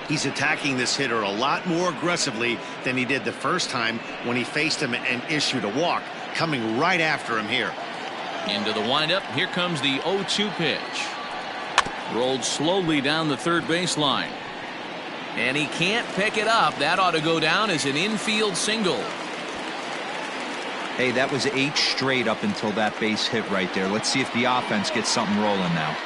He's attacking this hitter a lot more aggressively than he did the first time when he faced him and issued a walk. Coming right after him here. Into the windup. Here comes the 0-2 pitch. Rolled slowly down the third baseline. And he can't pick it up. That ought to go down as an infield single. Hey, that was 8 straight up until that base hit right there. Let's see if the offense gets something rolling now.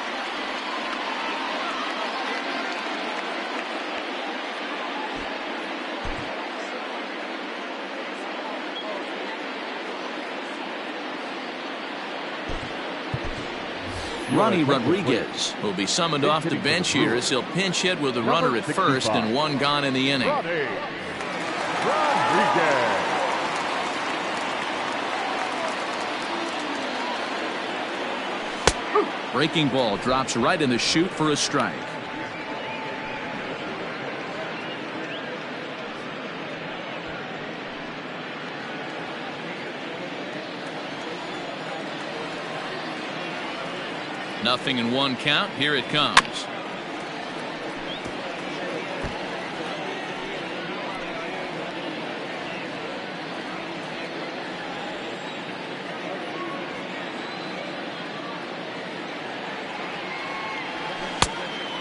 Ronnie Rodriguez will be summoned off the bench here as he'll pinch hit with a runner at first and one gone in the inning. Ronnie Rodriguez. Breaking ball drops right in the chute for a strike. Nothing in one count. Here it comes.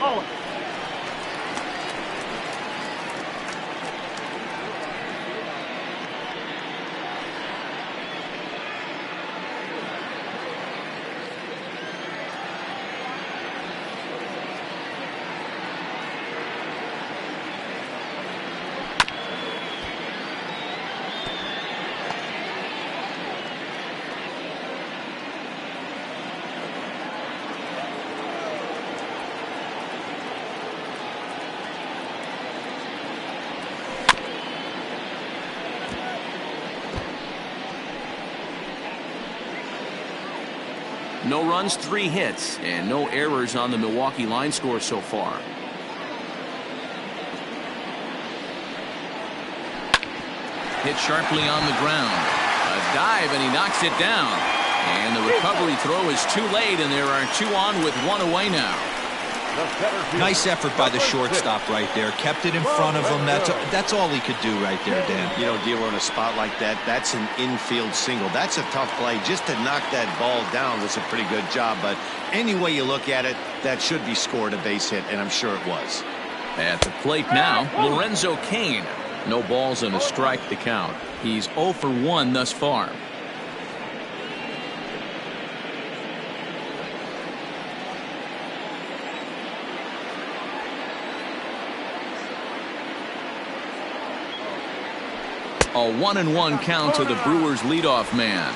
Oh. No runs, 3 hits, and no errors on the Milwaukee line score so far. Hit sharply on the ground. A dive, and he knocks it down. And the recovery throw is too late, and there are 2 on with 1 away now. Nice effort by the shortstop right there. Kept it in front of him. That's all he could do right there, Dan. You know, dealer in a spot like that, that's an infield single. That's a tough play. Just to knock that ball down was a pretty good job. But any way you look at it, that should be scored a base hit, and I'm sure it was. At the plate now, Lorenzo Cain. No balls and a strike to count. He's 0 for 1 thus far. A 1-1 count to the Brewers leadoff man.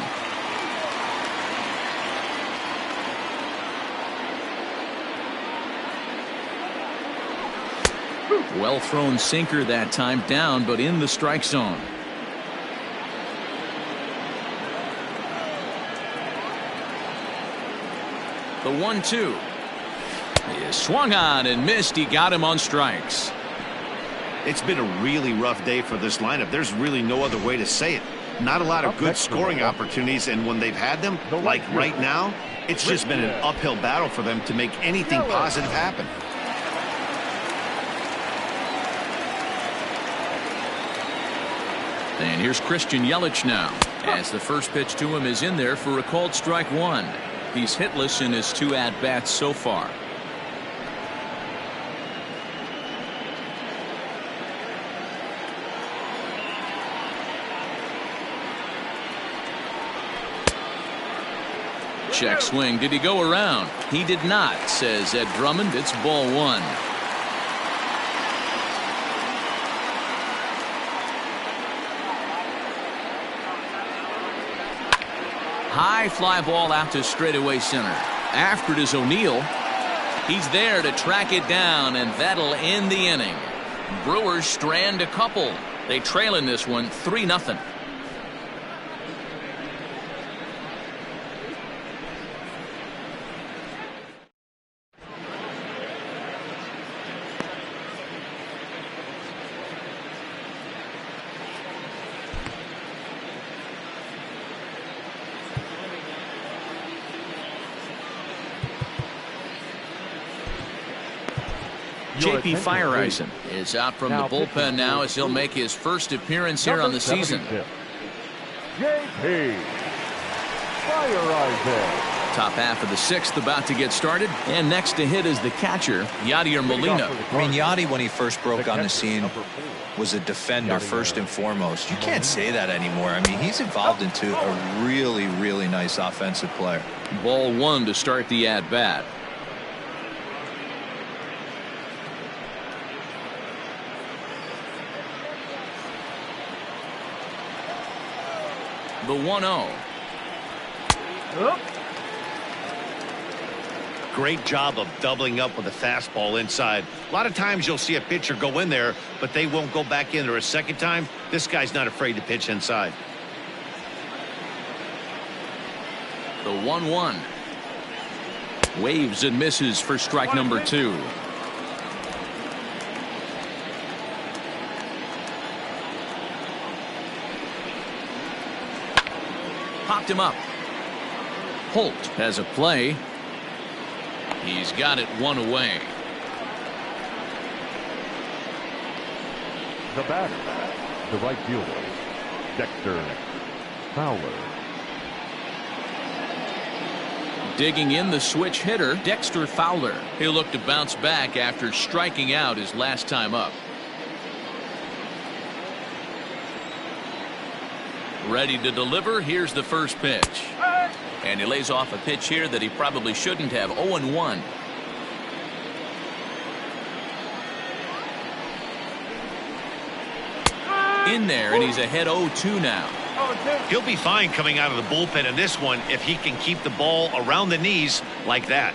Well thrown sinker that time, down but in the strike zone. The 1-2. He is swung on and missed. He got him on strikes. It's been a really rough day for this lineup. There's really no other way to say it. Not a lot of good scoring opportunities, and when they've had them, like right now, it's just been an uphill battle for them to make anything positive happen. And here's Christian Yelich now, as the first pitch to him is in there for a called strike 1. He's hitless in his 2 at-bats so far. Check swing. Did he go around? He did not, says Ed Drummond. It's ball 1. High fly ball out to straightaway center. After it is O'Neill. He's there to track it down, and that'll end the inning. Brewers strand a couple. They trail in this one 3-0. J.P. Fireisen is out from the bullpen now as he'll make his first appearance here on the season. J.P. Fireisen. Top half of the sixth about to get started, and next to hit is the catcher, Yadier Molina. I mean, Yadi, when he first broke on the scene, was a defender first and foremost. You can't say that anymore. I mean, he's evolved into a really, really nice offensive player. Ball one to start the at-bat. The 1-0. Great job of doubling up with a fastball inside. A lot of times you'll see a pitcher go in there, but they won't go back in there a second time. This guy's not afraid to pitch inside. The 1-1. Waves and misses for strike number 2. Popped him up. Holt has a play. He's got it one away. The batter, the right fielder, Dexter Fowler. Digging in the switch hitter, Dexter Fowler. He'll look to bounce back after striking out his last time up. Ready to deliver. Here's the first pitch. And he lays off a pitch here that he probably shouldn't have. 0-1. In there, and he's ahead 0-2 now. He'll be fine coming out of the bullpen in this one if he can keep the ball around the knees like that.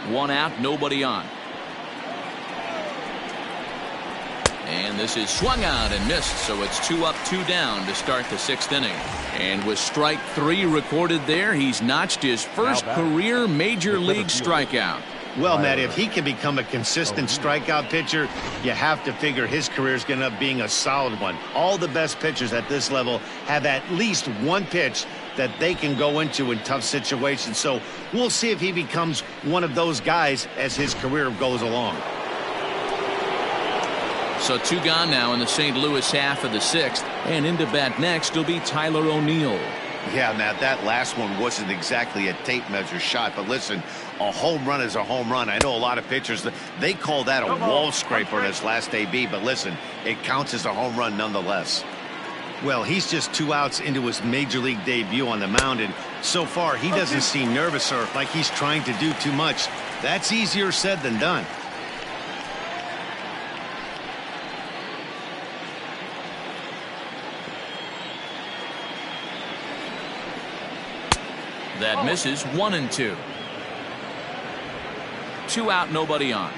One out, nobody on. And this is swung out and missed, so it's 2 up, 2 down to start the 6th inning. And with strike 3 recorded there, he's notched his first career major league strikeout. Well, Matt, if he can become a consistent strikeout pitcher, you have to figure his career is going to end up being a solid one. All the best pitchers at this level have at least one pitch that they can go into in tough situations. So we'll see if he becomes one of those guys as his career goes along. So 2 gone now in the St. Louis half of the 6th, and into bat next will be Tyler O'Neill. Yeah, Matt, that last one wasn't exactly a tape measure shot, but listen, a home run is a home run. I know a lot of pitchers, they call that a wall scraper in his last AB, but listen, it counts as a home run nonetheless. Well, he's just 2 outs into his major league debut on the mound, and so far he doesn't seem nervous or like he's trying to do too much. That's easier said than done. That misses. 1-2. 2 out, nobody on.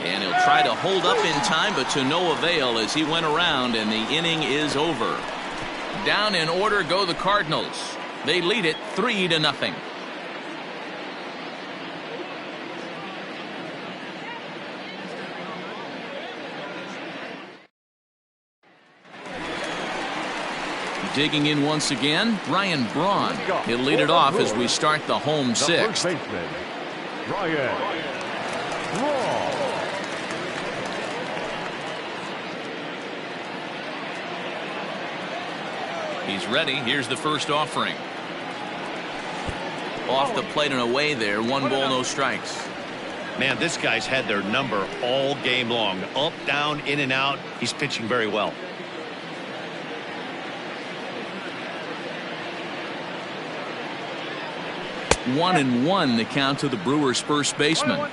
And he'll try to hold up in time, but to no avail as he went around, and the inning is over. Down in order go the Cardinals. They lead it 3-0. Digging in once again, Ryan Braun. He'll lead it off as we start the home 6th. Ryan Braun. He's ready. Here's the first offering. Off the plate and away there. 1 ball, no strikes. Man, this guy's had their number all game long. Up, down, in and out. He's pitching very well. 1-1 the count to the Brewers' first baseman.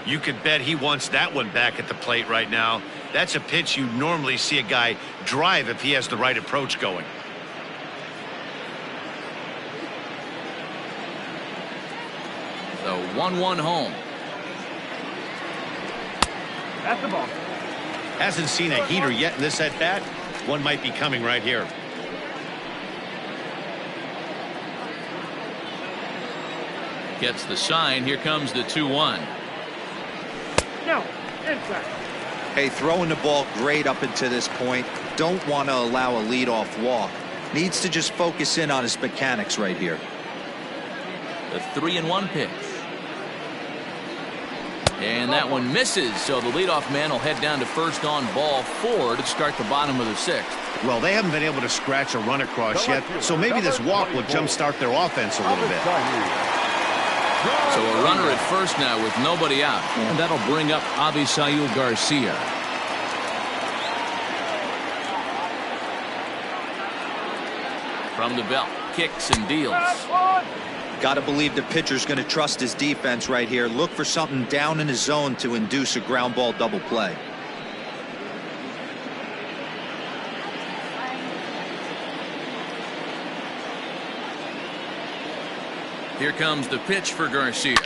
You could bet he wants that one back at the plate right now. That's a pitch you normally see a guy drive if he has the right approach going. So 1-1 home. That's the ball. Hasn't seen a heater yet in this at-bat. One might be coming right here. Gets the sign. Here comes the 2-1. No, inside. Hey, throwing the ball great up until this point. Don't want to allow a leadoff walk. Needs to just focus in on his mechanics right here. The 3-1 pitch. And that one misses, so the leadoff man will head down to first on ball 4 to start the bottom of the 6th. Well, they haven't been able to scratch a run across yet, so maybe this walk will jumpstart their offense a little bit. So a runner at first now with nobody out, and that'll bring up Avisail Garcia. From the belt, kicks and deals. Got to believe the pitcher's going to trust his defense right here. Look for something down in his zone to induce a ground ball double play. Here comes the pitch for Garcia.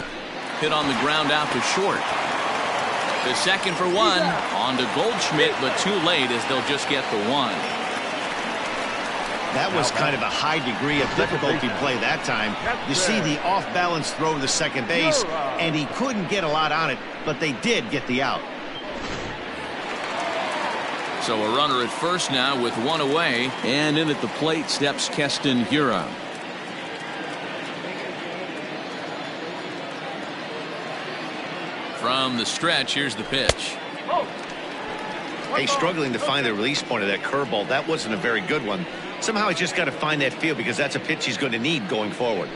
Hit on the ground out to short. The second for 1. On to Goldschmidt, but too late as they'll just get the 1. That was kind of a high degree of difficulty play that time. You see the off-balance throw to second base, and he couldn't get a lot on it, but they did get the out. So a runner at first now with 1 away, and in at the plate steps Keston Hiura. From the stretch, here's the pitch. Hey, struggling to find the release point of that curveball. That wasn't a very good one. Somehow he's just got to find that feel because that's a pitch he's going to need going forward.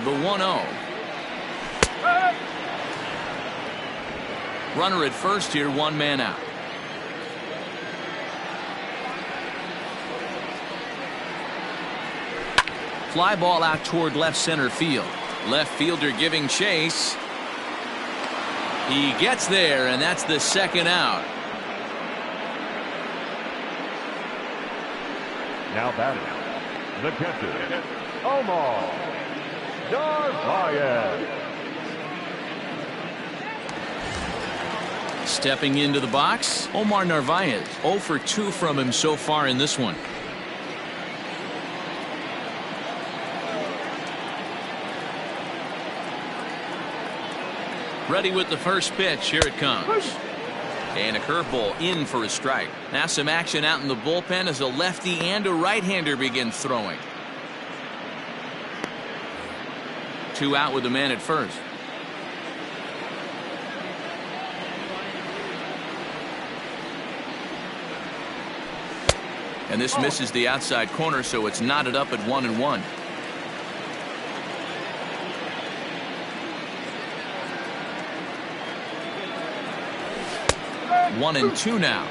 The 1-0. Runner at first here, 1 man out. Fly ball out toward left center field. Left fielder giving chase. He gets there, and that's the second out. Now batting, the catcher, Omar Narvaez. Stepping into the box, Omar Narvaez. 0 for 2 from him so far in this one. Ready with the first pitch. Here it comes. And a curveball in for a strike. Now some action out in the bullpen as a lefty and a right-hander begin throwing. 2 out with the man at first. And this misses the outside corner, so it's knotted up at 1-1. 1-2 now.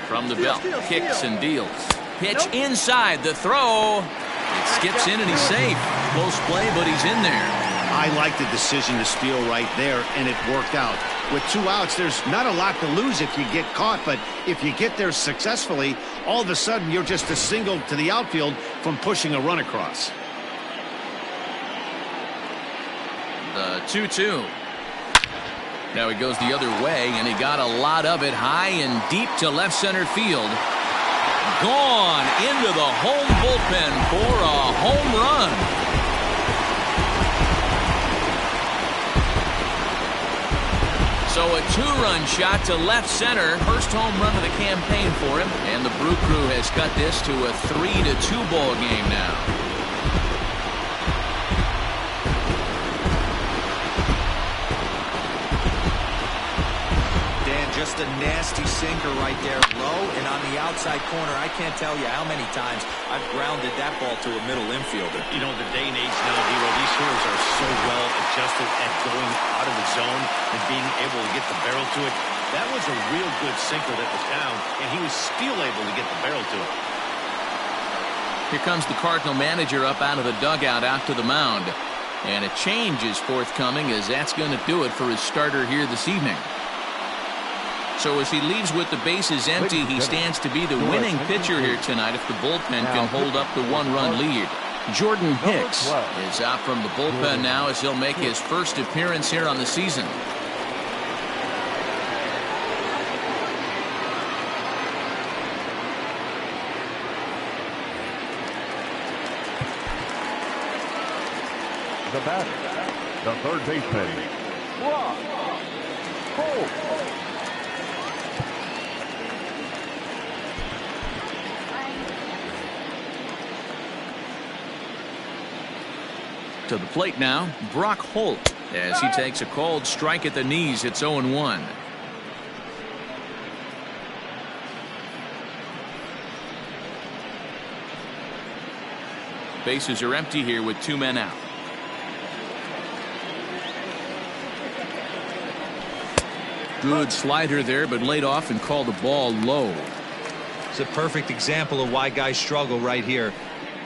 From the belt, kicks and deals. Pitch inside, the throw. It skips in and he's safe. Close play, but he's in there. I like the decision to steal right there, and it worked out. With 2 outs, there's not a lot to lose if you get caught, but if you get there successfully, all of a sudden you're just a single to the outfield from pushing a run across. The 2-2. Now he goes the other way, and he got a lot of it high and deep to left center field. Gone into the home bullpen for a home run. So a 2-run shot to left center. First home run of the campaign for him. And the Brew Crew has cut this to a 3-2 ball game now. Dan, Just a nasty sinker right there, low and on the outside corner. I can't tell you how many times I've grounded that ball to a middle infielder. You know, the day and age now, Dero, these hitters are so well adjusted at going out of the zone and being able to get the barrel to it. That was a real good sinker that was down, and he was still able to get the barrel to it. Here comes the Cardinal manager up out of the dugout out to the mound. And a change is forthcoming, as that's going to do it for his starter here this evening. So as he leaves with the bases empty, he stands to be the winning pitcher here tonight if the bullpen can hold up the one-run lead. Jordan Hicks is out from the bullpen now as he'll make his first appearance here on the season. The batter, the third baseman, Brock Holt. To the plate now, Brock Holt, as he takes a cold strike at the knees. It's 0-1. Bases are empty here with 2 men out. Good slider there, but laid off and called the ball low. It's a perfect example of why guys struggle right here.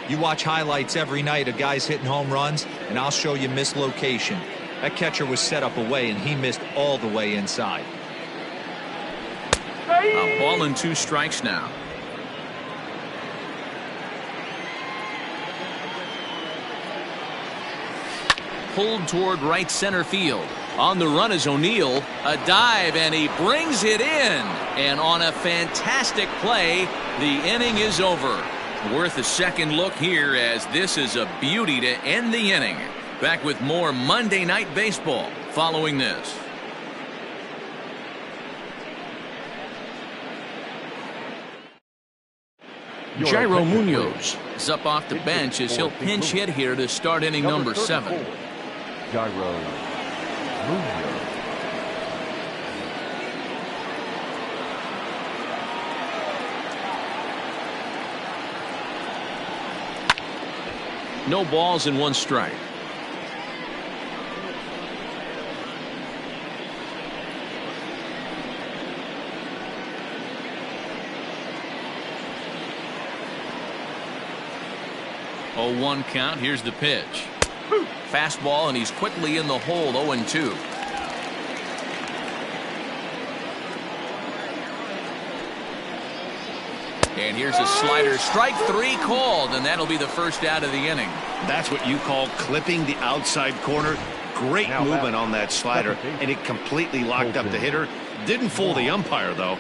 You watch highlights every night of guys hitting home runs, and I'll show you mislocation. That catcher was set up away, and he missed all the way inside. A ball and 2 strikes now. Pulled toward right center field. On the run is O'Neill. A dive, and he brings it in. And on a fantastic play, the inning is over. Worth a second look here, as this is a beauty to end the inning. Back with more Monday Night Baseball following this. Jairo Munoz is up off the bench as he'll pinch hit here to start inning number 7. Jairo Munoz. No balls and 1 strike. Oh, 1 count. Here's the pitch. Fastball, and he's quickly in the hole. 0-2. And here's a slider. Strike 3 called, and that'll be the first out of the inning. That's what you call clipping the outside corner. Great movement on that slider, and it completely locked up the hitter. Didn't fool the umpire, though.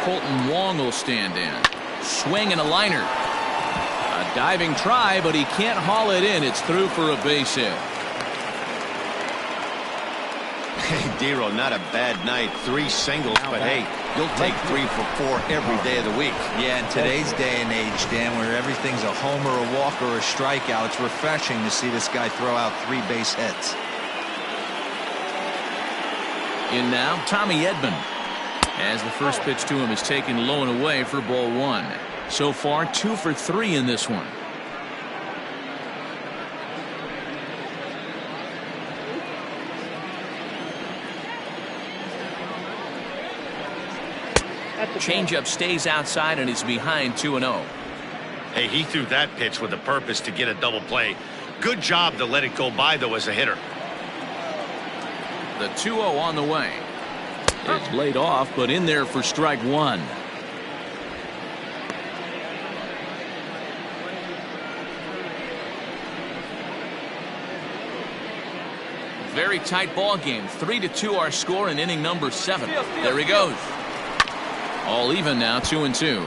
Colton Wong will stand in. Swing and a liner. A diving try, but he can't haul it in. It's through for a base hit. Hey, Dero, not a bad night. 3 singles, but hey, you'll take 3 for 4 every day of the week. Yeah, in today's day and age, Dan, where everything's a homer, a walk, or a strikeout, it's refreshing to see this guy throw out 3 base hits. In now, Tommy Edman, as the first pitch to him is taken low and away for ball 1. So far, 2 for 3 in this one. Changeup stays outside and is behind 2-0. Hey, he threw that pitch with a purpose to get a double play. Good job to let it go by, though, as a hitter. The 2-0 on the way. It's laid off, but in there for strike 1. Very tight ball game. 3-2 our score in inning number 7. There he goes. All even now, 2-2.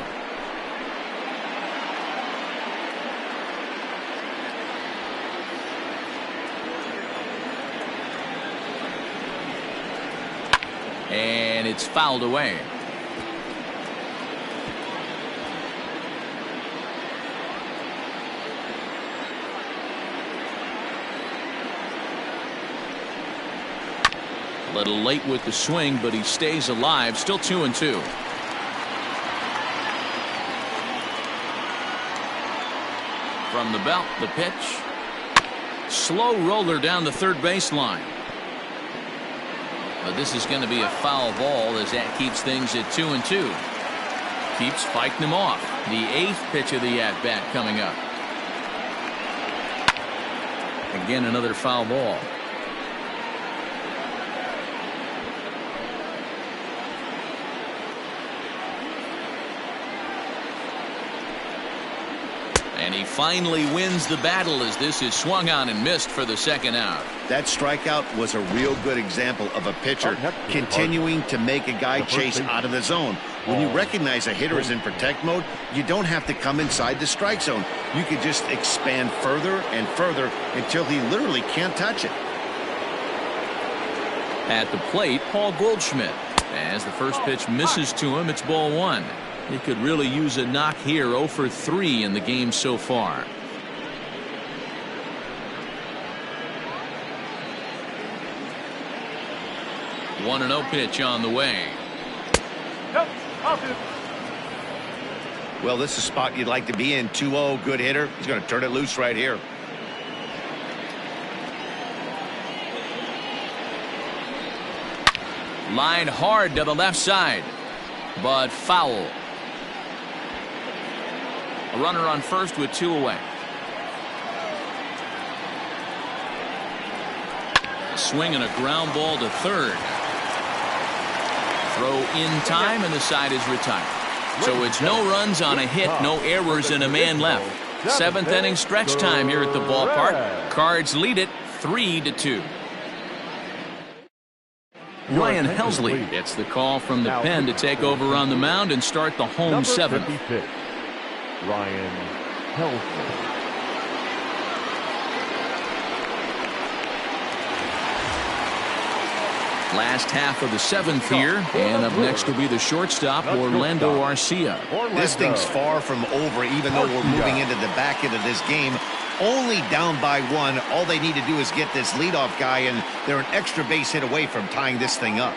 And it's fouled away. A little late with the swing, but he stays alive. Still 2-2. From the belt, the pitch. Slow roller down the third baseline. But this is going to be a foul ball as that keeps things at 2-2. Keeps fighting him off. The 8th pitch of the at-bat coming up. Again, another foul ball. And he finally wins the battle as this is swung on and missed for the second out. That strikeout was a real good example of a pitcher continuing to make a guy chase out of the zone. When you recognize a hitter is in protect mode, you don't have to come inside the strike zone. You could just expand further and further until he literally can't touch it. At the plate, Paul Goldschmidt. As the first pitch misses to him, it's ball 1. He could really use a knock here. 0 for 3 in the game so far. One 1-0 pitch on the way. Well, this is a spot you'd like to be in. 2-0, good hitter. He's going to turn it loose right here. Line hard to the left side, but foul. A runner on first with 2 away. A swing and a ground ball to third. Throw in time, and the side is retired. So it's no runs on a hit, no errors, and a man left. 7th inning stretch time here at the ballpark. Cards lead it 3-2. Ryan Helsley gets the call from the pen to take over on the mound and start the home 7th. Ryan Helsley. Last half of the 7th here, and up next will be the shortstop, Orlando Arcia. This thing's far from over, even though we're moving into the back end of this game. Only down by 1. All they need to do is get this leadoff guy, and they're an extra base hit away from tying this thing up.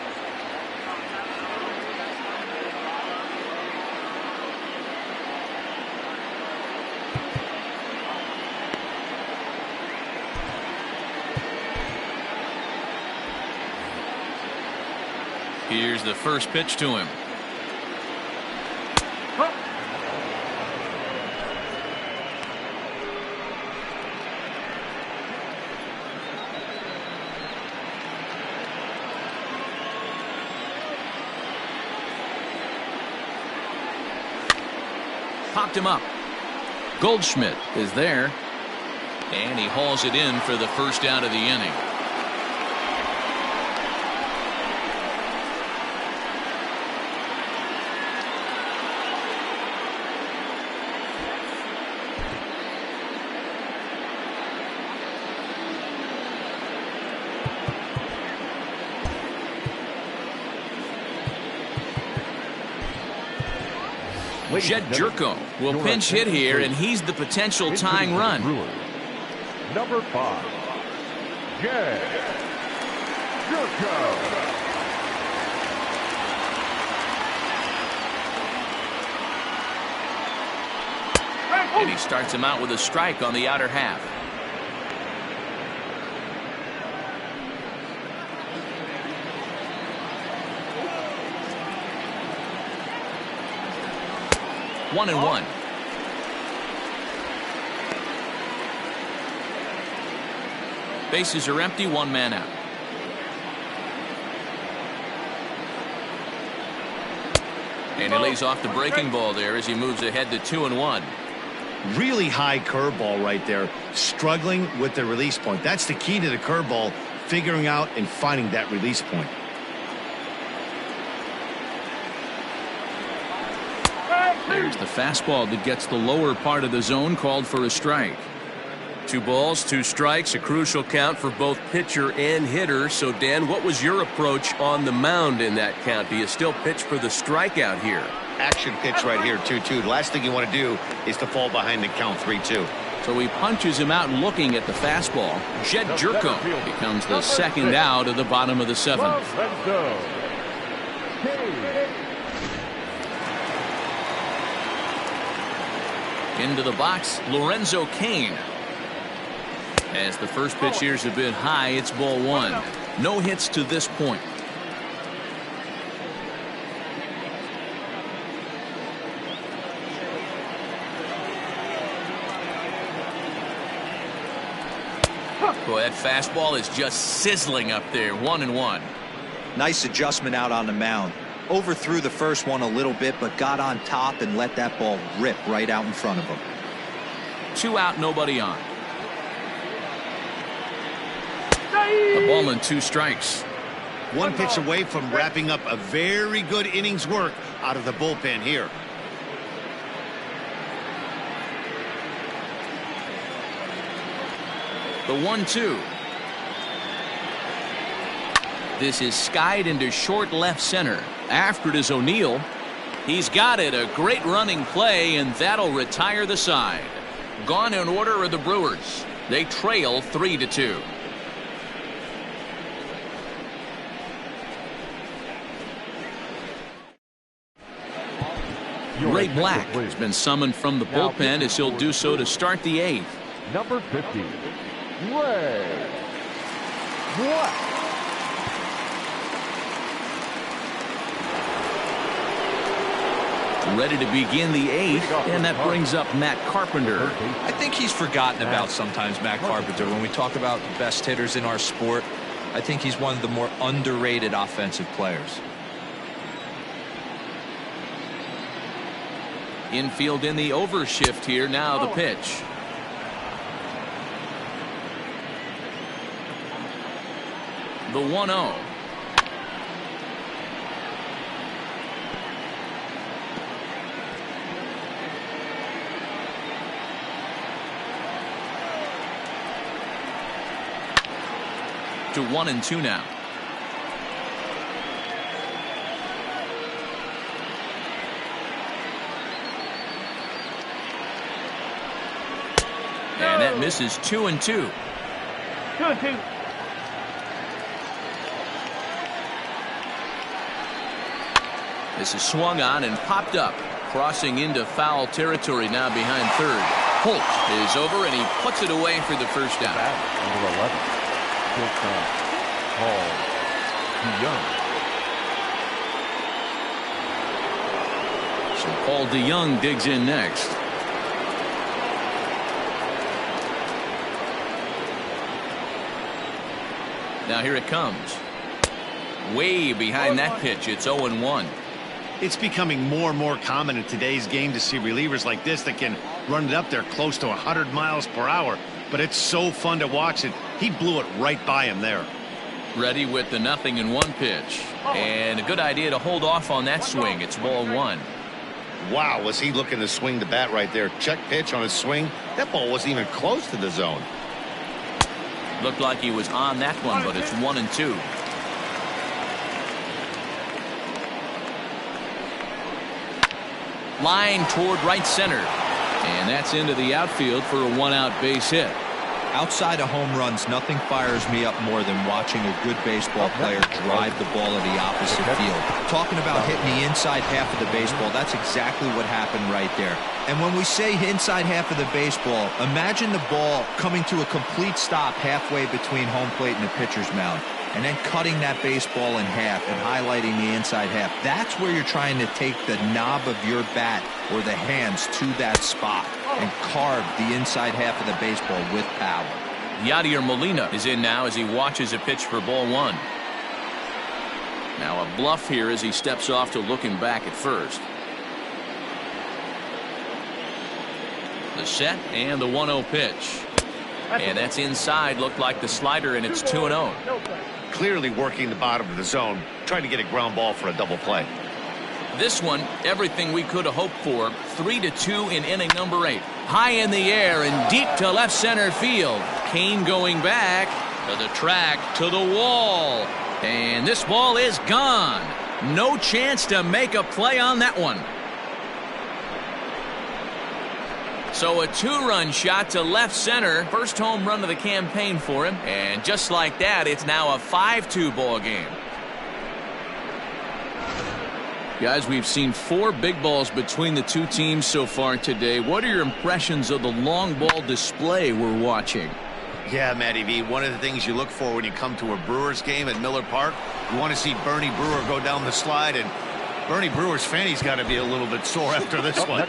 Here's the first pitch to him. Popped him up. Goldschmidt is there, and he hauls it in for the first out of the inning. Jed Jerko will pinch hit here, and he's the potential tying run. Number 5, Jed Jerko. And he starts him out with a strike on the outer half. One and one. Bases are empty, 1 man out. And he lays off the breaking ball there as he moves ahead to 2-1. Really high curveball right there. Struggling with the release point. That's the key to the curveball, figuring out and finding that release point. There's the fastball that gets the lower part of the zone, called for a strike. 2 balls, 2 strikes, a crucial count for both pitcher and hitter. So, Dan, what was your approach on the mound in that count? Do you still pitch for the strikeout here? Action pitch right here, 2-2. The last thing you want to do is to fall behind the count 3-2. So he punches him out looking at the fastball. Jed Jerko becomes the second out of the bottom of the seventh. Into the box, Lorenzo Cain. As the first pitch here is a bit high, it's ball one. No hits to this point. Boy, that fastball is just sizzling up there. 1-1. Nice adjustment out on the mound. Overthrew the first one a little bit, but got on top and let that ball rip right out in front of him. 2 out, nobody on. A ball and 2 strikes. One pitch away from wrapping up a very good innings work out of the bullpen here. The 1-2. This is skied into short left center. After it is O'Neill. He's got it. A great running play, and that'll retire the side. Gone in order are the Brewers. They trail 3-2. Ray Black has been summoned from the bullpen as he'll do so to start the 8th. Number 50, Ray Black. Ready to begin the 8th, and that brings up Matt Carpenter. I think he's forgotten about sometimes, Matt Carpenter. When we talk about the best hitters in our sport, I think he's one of the more underrated offensive players. Infield in the overshift here. Now the pitch. The 1-0. To 1-2 now. And that misses. 2-2. 2-2. This is swung on and popped up, crossing into foul territory now behind third. Holt is over, and he puts it away for the first out. Number 11, Paul DeYoung. So Paul DeYoung digs in next. Now here it comes. Way behind that pitch. It's 0-1. It's becoming more and more common in today's game to see relievers like this that can run it up there close to 100 miles per hour. But it's so fun to watch it. He blew it right by him there. Ready with the 0-1 pitch. And a good idea to hold off on that swing. It's ball one. Wow, was he looking to swing the bat right there. Check pitch on his swing. That ball wasn't even close to the zone. Looked like he was on that one, but it's 1-2. Line toward right center. And that's into the outfield for a 1-out base hit. Outside of home runs, nothing fires me up more than watching a good baseball player drive the ball to the opposite field. Talking about hitting the inside half of the baseball, that's exactly what happened right there. And when we say inside half of the baseball, imagine the ball coming to a complete stop halfway between home plate and the pitcher's mound, and then cutting that baseball in half and highlighting the inside half. That's where you're trying to take the knob of your bat or the hands to that spot and carve the inside half of the baseball with power. Yadier Molina is in now as he watches a pitch for ball one. Now a bluff here as he steps off to looking back at first. The set and the 1-0 pitch. And that's inside. Looked like the slider, and it's 2-0. Clearly working the bottom of the zone, trying to get a ground ball for a double play. This one, everything we could have hoped for. 3-2 in inning number 8. High in the air and deep to left center field. Cain going back to the track, to the wall. And this ball is gone. No chance to make a play on that one. So a two-run shot to left center. First home run of the campaign for him. And just like that, it's now a 5-2 ball game. Guys, we've seen 4 big balls between the two teams so far today. What are your impressions of the long ball display we're watching? Yeah, Matty V, one of the things you look for when you come to a Brewers game at Miller Park, you want to see Bernie Brewer go down the slide, and Bernie Brewer's fanny's got to be a little bit sore after this one.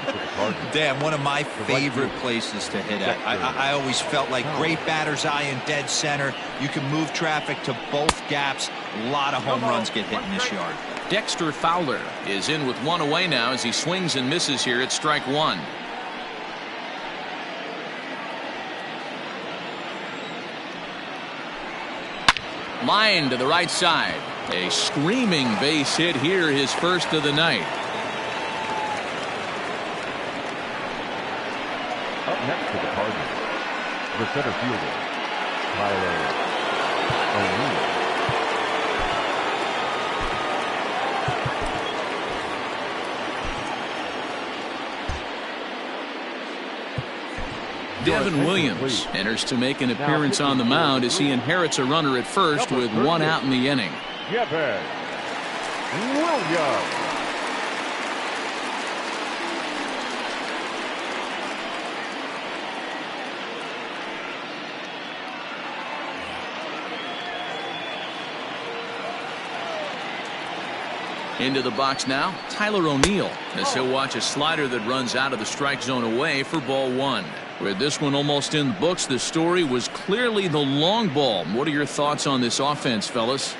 Dan, one of my favorite places to hit at. I always felt like great batter's eye in dead center. You can move traffic to both gaps. A lot of home runs get hit in this yard. Dexter Fowler is in with 1 away now as he swings and misses here at strike 1. Line to the right side. A screaming base hit here, his first of the night. Up next to the Cardinals, the center fielder, Hallo, O'Neill. Devin Williams enters to make an appearance on the mound as he inherits a runner at first with 1 out in the inning. Devin Williams. Into the box now, Tyler O'Neill, as he'll watch a slider that runs out of the strike zone away for ball 1. With this one almost in the books, the story was clearly the long ball. What are your thoughts on this offense, fellas?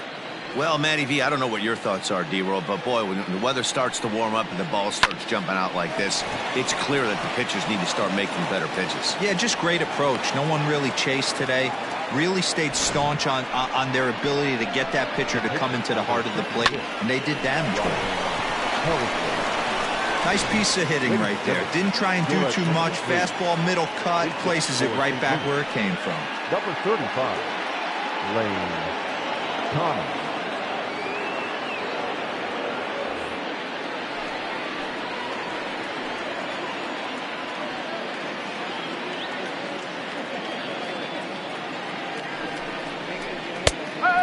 Well, Matty V, I don't know what your thoughts are, D-Roll, but boy, when the weather starts to warm up and the ball starts jumping out like this, it's clear that the pitchers need to start making better pitches. Yeah, just great approach. No one really chased today. Really stayed staunch on their ability to get that pitcher to come into the heart of the plate, and they did damage with it. Nice piece of hitting right there. Didn't try and do too much. Fastball, middle cut, places it right back where it came from. Number 35, Lane Thomas.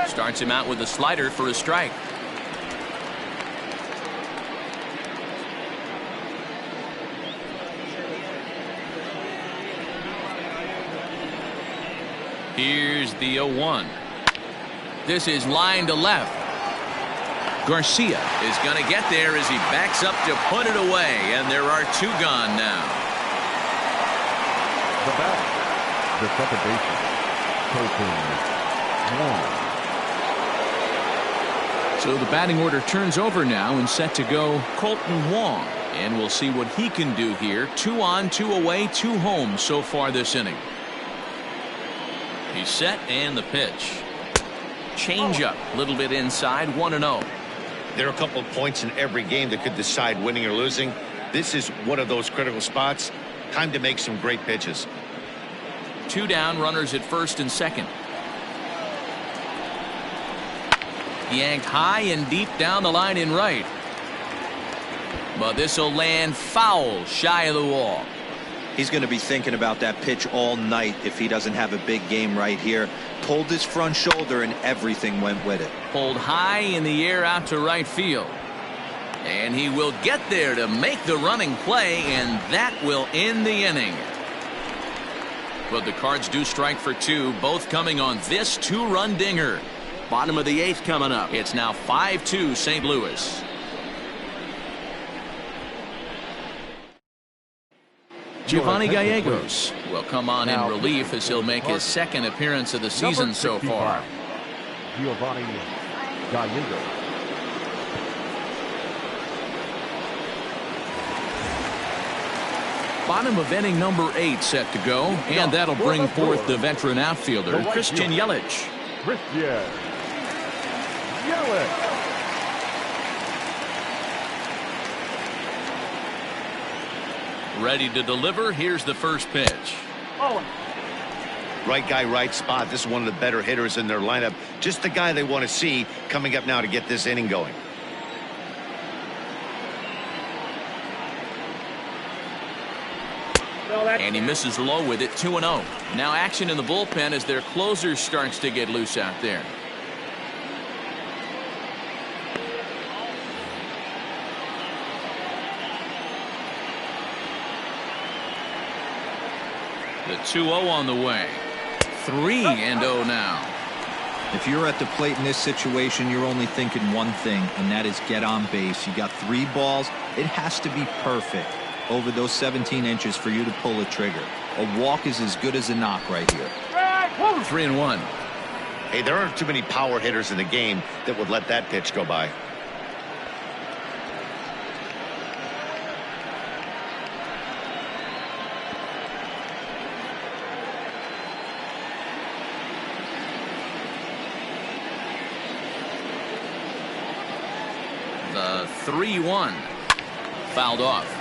Starts him out with a slider for a strike. Here's the 0-1. This is line to left. Garcia is going to get there as he backs up to put it away, and there are 2 gone now. The batter, the second baseman, Colton Wong. So the batting order turns over now and set to go Colton Wong. And we'll see what he can do here. 2 on, 2 away, 2 home so far this inning. He's set and the pitch. Change up, a little bit inside, 1-0. There are a couple of points in every game that could decide winning or losing. This is one of those critical spots. Time to make some great pitches. 2 down, runners at first and second. Yanked high and deep down the line in right. But this will land foul shy of the wall. He's going to be thinking about that pitch all night if he doesn't have a big game right here. Pulled his front shoulder and everything went with it. Pulled high in the air out to right field. And he will get there to make the running play, and that will end the inning. But the Cards do strike for 2, both coming on this 2-run dinger. Bottom of the 8th coming up. It's now 5-2 St. Louis. Giovanni Gallegos will come on in relief as he'll make his 2nd appearance of the season so far. Giovanni Gallegos. Bottom of inning number 8 set to go, and that'll bring forth the veteran outfielder Christian Yelich. Christian Yelich. Ready to deliver. Here's the first pitch. Right guy, right spot. This is one of the better hitters in their lineup. Just the guy they want to see coming up now to get this inning going. And he misses low with it, 2-0. Now action in the bullpen as their closer starts to get loose out there. The 2-0 on the way. 3-0 now. If you're at the plate in this situation, you're only thinking one thing, and that is get on base. You got 3 balls. It has to be perfect over those 17 inches for you to pull a trigger. A walk is as good as a knock right here. 3-1. Hey, there aren't too many power hitters in the game that would let that pitch go by. The 3-1. Fouled off.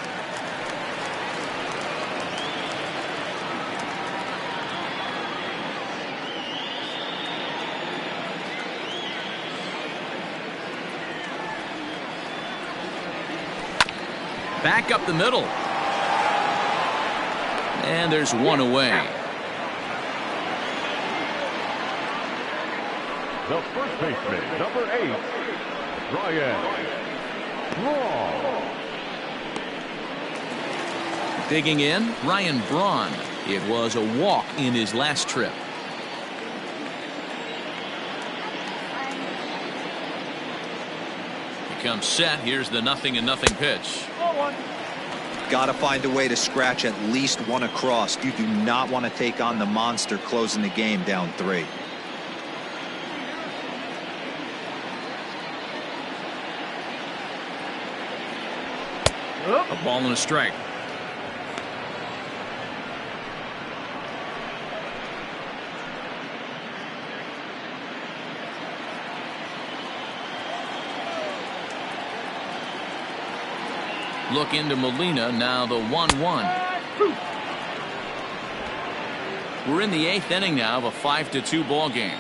Back up the middle. And there's one away. The first baseman, number 8, Ryan Braun. Digging in, Ryan Braun. It was a walk in his last trip. He comes set. Here's the 0-0 pitch. Got to find a way to scratch at least one across. You do not want to take on the monster closing the game down 3. A ball and a strike. Look into Molina, now the 1-1. We're in the 8th inning now of a 5-2 ball game.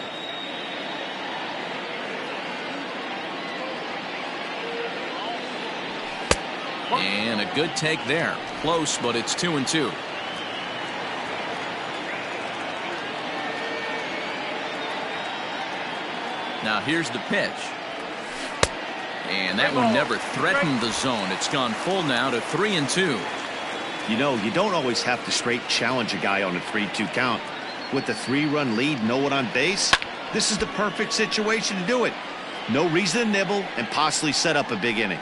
And a good take there. Close, but it's 2-2. Now here's the pitch. And that one never threatened the zone. It's gone full now to 3-2. You know, you don't always have to straight challenge a guy on a 3-2 count. With the 3-run lead, no one on base, this is the perfect situation to do it. No reason to nibble and possibly set up a big inning.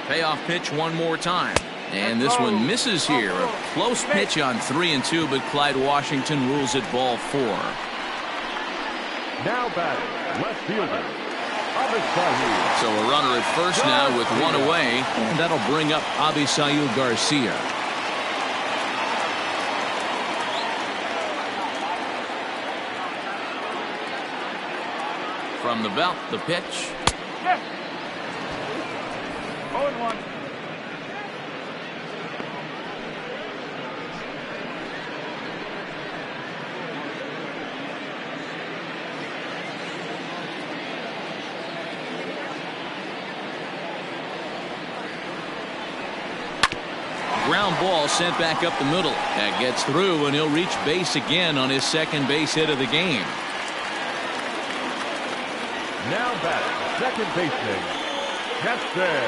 Payoff pitch one more time. And this one misses here. A close pitch on 3-2, but Clyde Washington rules it ball 4. Now batting, left fielder, Abisayu. So a runner at first now with one away, and that'll bring up Abisayu Garcia. From the belt, the pitch. 0-1. Ground ball sent back up the middle. That gets through, and he'll reach base again on his second base hit of the game. Now batting, second baseman, Keston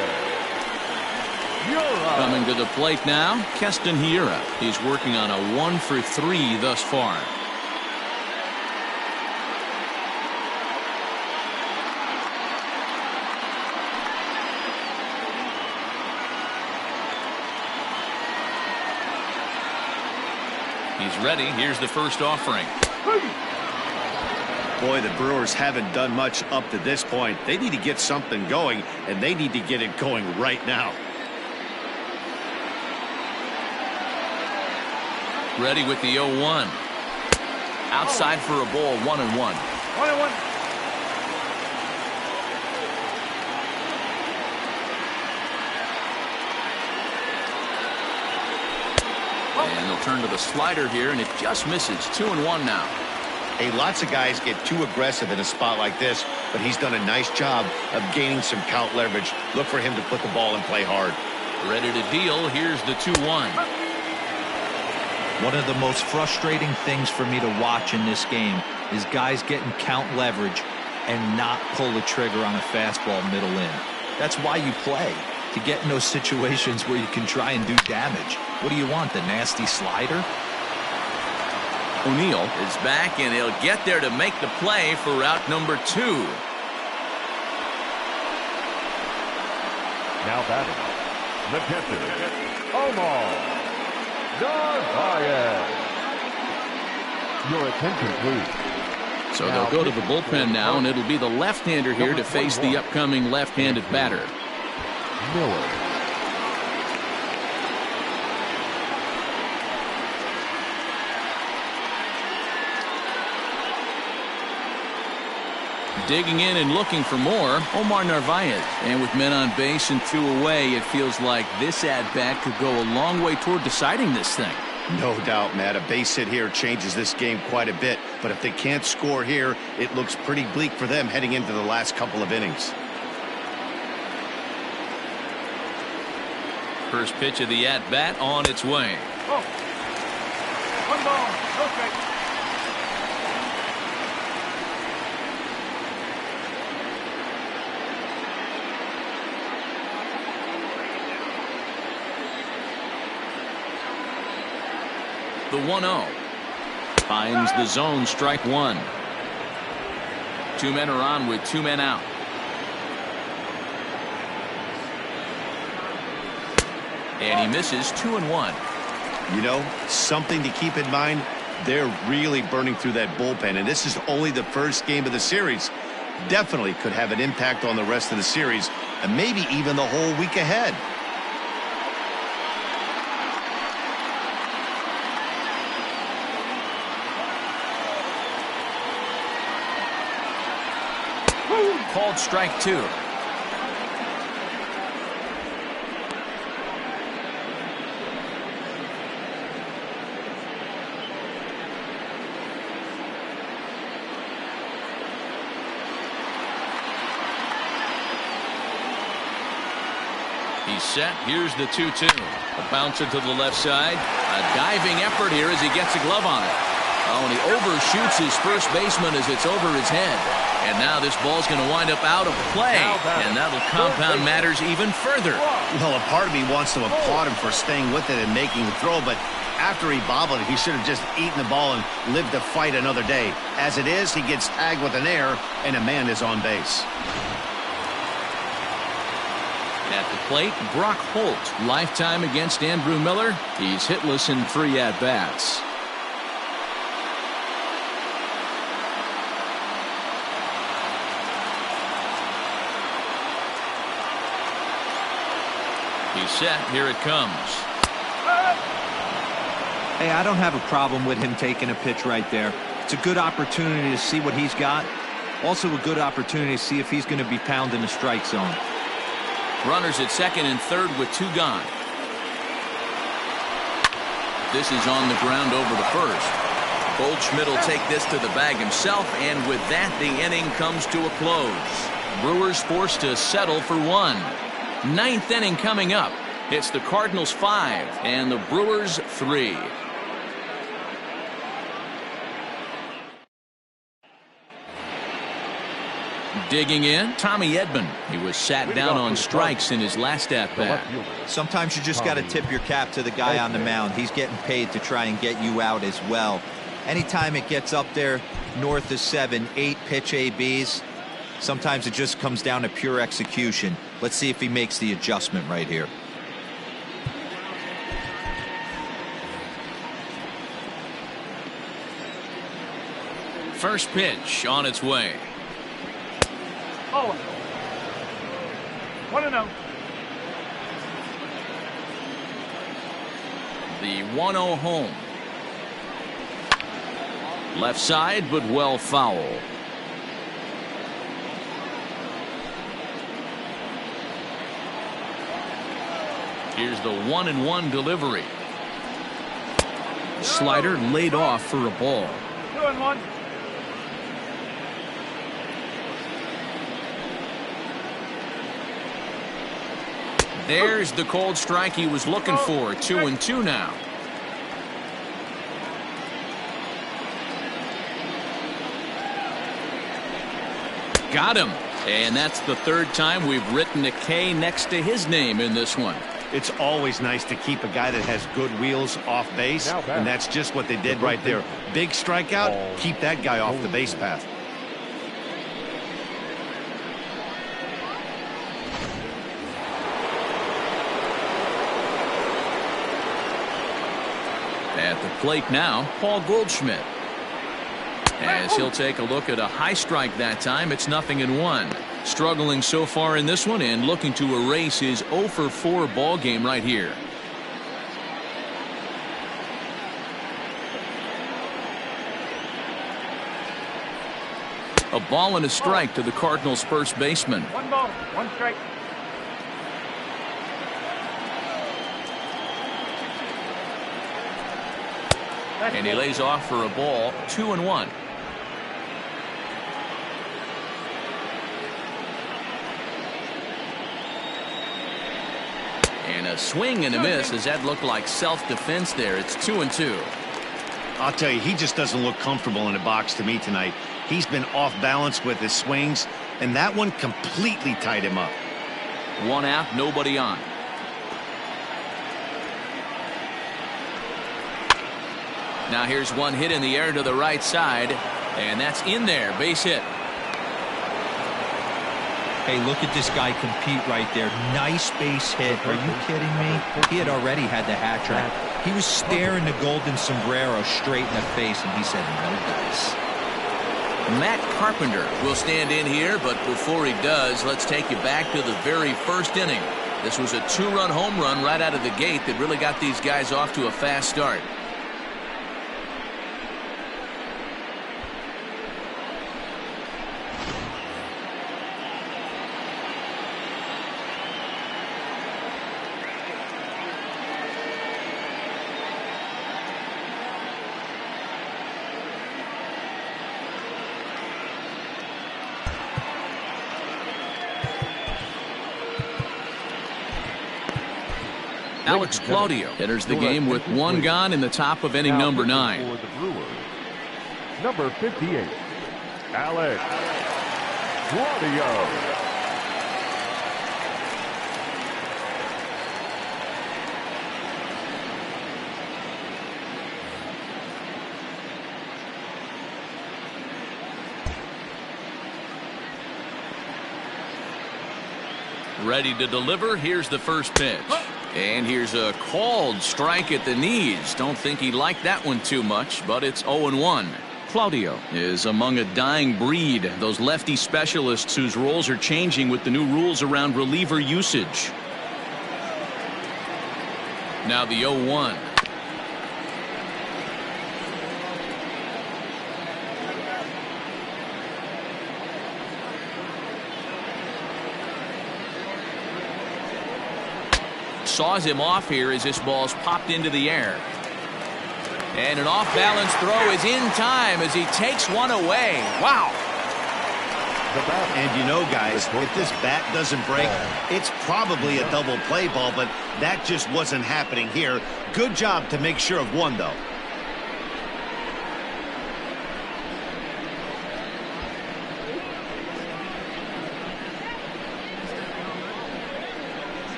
Hiura. Coming to the plate now, Keston Hiura. He's working on a 1 for 3 thus far. He's ready. Here's the first offering. Boy, the Brewers haven't done much up to this point. They need to get something going, and they need to get it going right now. Ready with the 0-1. Outside for a ball, 1-1. 1-1. And they'll turn to the slider here, and it just misses. 2-1 now. Hey, lots of guys get too aggressive in a spot like this but he's done a nice job of gaining some count leverage. Look for him to put the ball in play hard. Ready to deal. Here's the 2-1. One of the most frustrating things for me to watch in this game is guys getting count leverage and not pull the trigger on a fastball middle in. That's why you play, to get in those situations where you can try and do damage. What do you want, the nasty slider? O'Neill is back, and he'll get there to make the play for route number 2. Now batting, the catcher, Omar Narvaez. Your attention, please. So they'll go to the bullpen now, and it'll be the left-hander here to face the upcoming left-handed batter. Miller. Digging in and looking for more, Omar Narvaez. And with men on base and 2 away, it feels like this at-bat could go a long way toward deciding this thing. No doubt, Matt. A base hit here changes this game quite a bit. But if they can't score here, it looks pretty bleak for them heading into the last couple of innings. First pitch of the at-bat on its way. Oh. 1 ball. No strike. The 1-0. Finds the zone, strike 1. 2 men are on with 2 men out. And he misses 2-1. You know, something to keep in mind, they're really burning through that bullpen, and this is only the first game of the series. Definitely could have an impact on the rest of the series, and maybe even the whole week ahead. Called strike 2. He's set. Here's the 2-2. A bouncer to the left side. A diving effort here as he gets a glove on it. Oh, and he overshoots his first baseman as it's over his head. And now this ball's going to wind up out of play. And that'll compound matters even further. Well, a part of me wants to applaud him for staying with it and making the throw, but after he bobbled it, he should have just eaten the ball and lived to fight another day. As it is, he gets tagged with an error, and a man is on base. At the plate, Brock Holt. Lifetime against Andrew Miller. He's hitless in 3 at-bats. He's set. Here it comes. Hey, I don't have a problem with him taking a pitch right there. It's a good opportunity to see what he's got. Also a good opportunity to see if he's going to be pounding the strike zone. Runners at second and third with 2 gone. This is on the ground over to first. Goldschmidt will take this to the bag himself, and with that, the inning comes to a close. Brewers forced to settle for 1. 9th inning coming up. It's the Cardinals 5 and the Brewers 3. Digging in, Tommy Edman. He was sat down on strikes in his last at-bat. Sometimes you just got to tip your cap to the guy on the mound. He's getting paid to try and get you out as well. Anytime it gets up there north of 7, 8 pitch ABs, sometimes it just comes down to pure execution. Let's see if he makes the adjustment right here. First pitch on its way. Oh. 1-0. The 1-0 home. Left side, but well foul. Here's the 1-1 delivery. Slider laid off for a ball. 2-1. There's the cold strike he was looking for. 2-2 now. Got him. And that's the third time we've written a K next to his name in this one. It's always nice to keep a guy that has good wheels off base, and that's just what they did right there. Big strikeout, keep that guy off the base path. At the plate now, Paul Goldschmidt. As he'll take a look at a high strike that time, it's 0-1. Struggling so far in this one and looking to erase his 0-for-4 ball game right here. A ball and a strike to the Cardinals' first baseman. 1 ball, 1 strike. And he lays off for a ball. 2-1. And a swing and a miss, as that looked like self-defense there. It's 2-2. I'll tell you, he just doesn't look comfortable in the box to me tonight. He's been off balance with his swings, and that one completely tied him up. 1 out, nobody on. Now here's one hit in the air to the right side, and that's in there. Base hit. Hey, look at this guy compete right there. Nice base hit. Are you kidding me? He had already had the hat trick. He was staring the golden sombrero straight in the face, and he said, no dice. Matt Carpenter will stand in here, but before he does, let's take you back to the very first inning. This was a 2-run home run right out of the gate that really got these guys off to a fast start. Alex Claudio enters the game with 1 gone in the top of inning number 9. For the Brewers, number 58, Alex Claudio. Ready to deliver. Here's the first pitch. And here's a called strike at the knees. Don't think he liked that one too much, but it's 0-1. Claudio is among a dying breed, those lefty specialists whose roles are changing with the new rules around reliever usage. Now the 0-1. Saws him off here as this ball's popped into the air. And an off-balance throw is in time as he takes one away. Wow. And you know, guys, if this bat doesn't break, it's probably a double play ball, but that just wasn't happening here. Good job to make sure of one, though.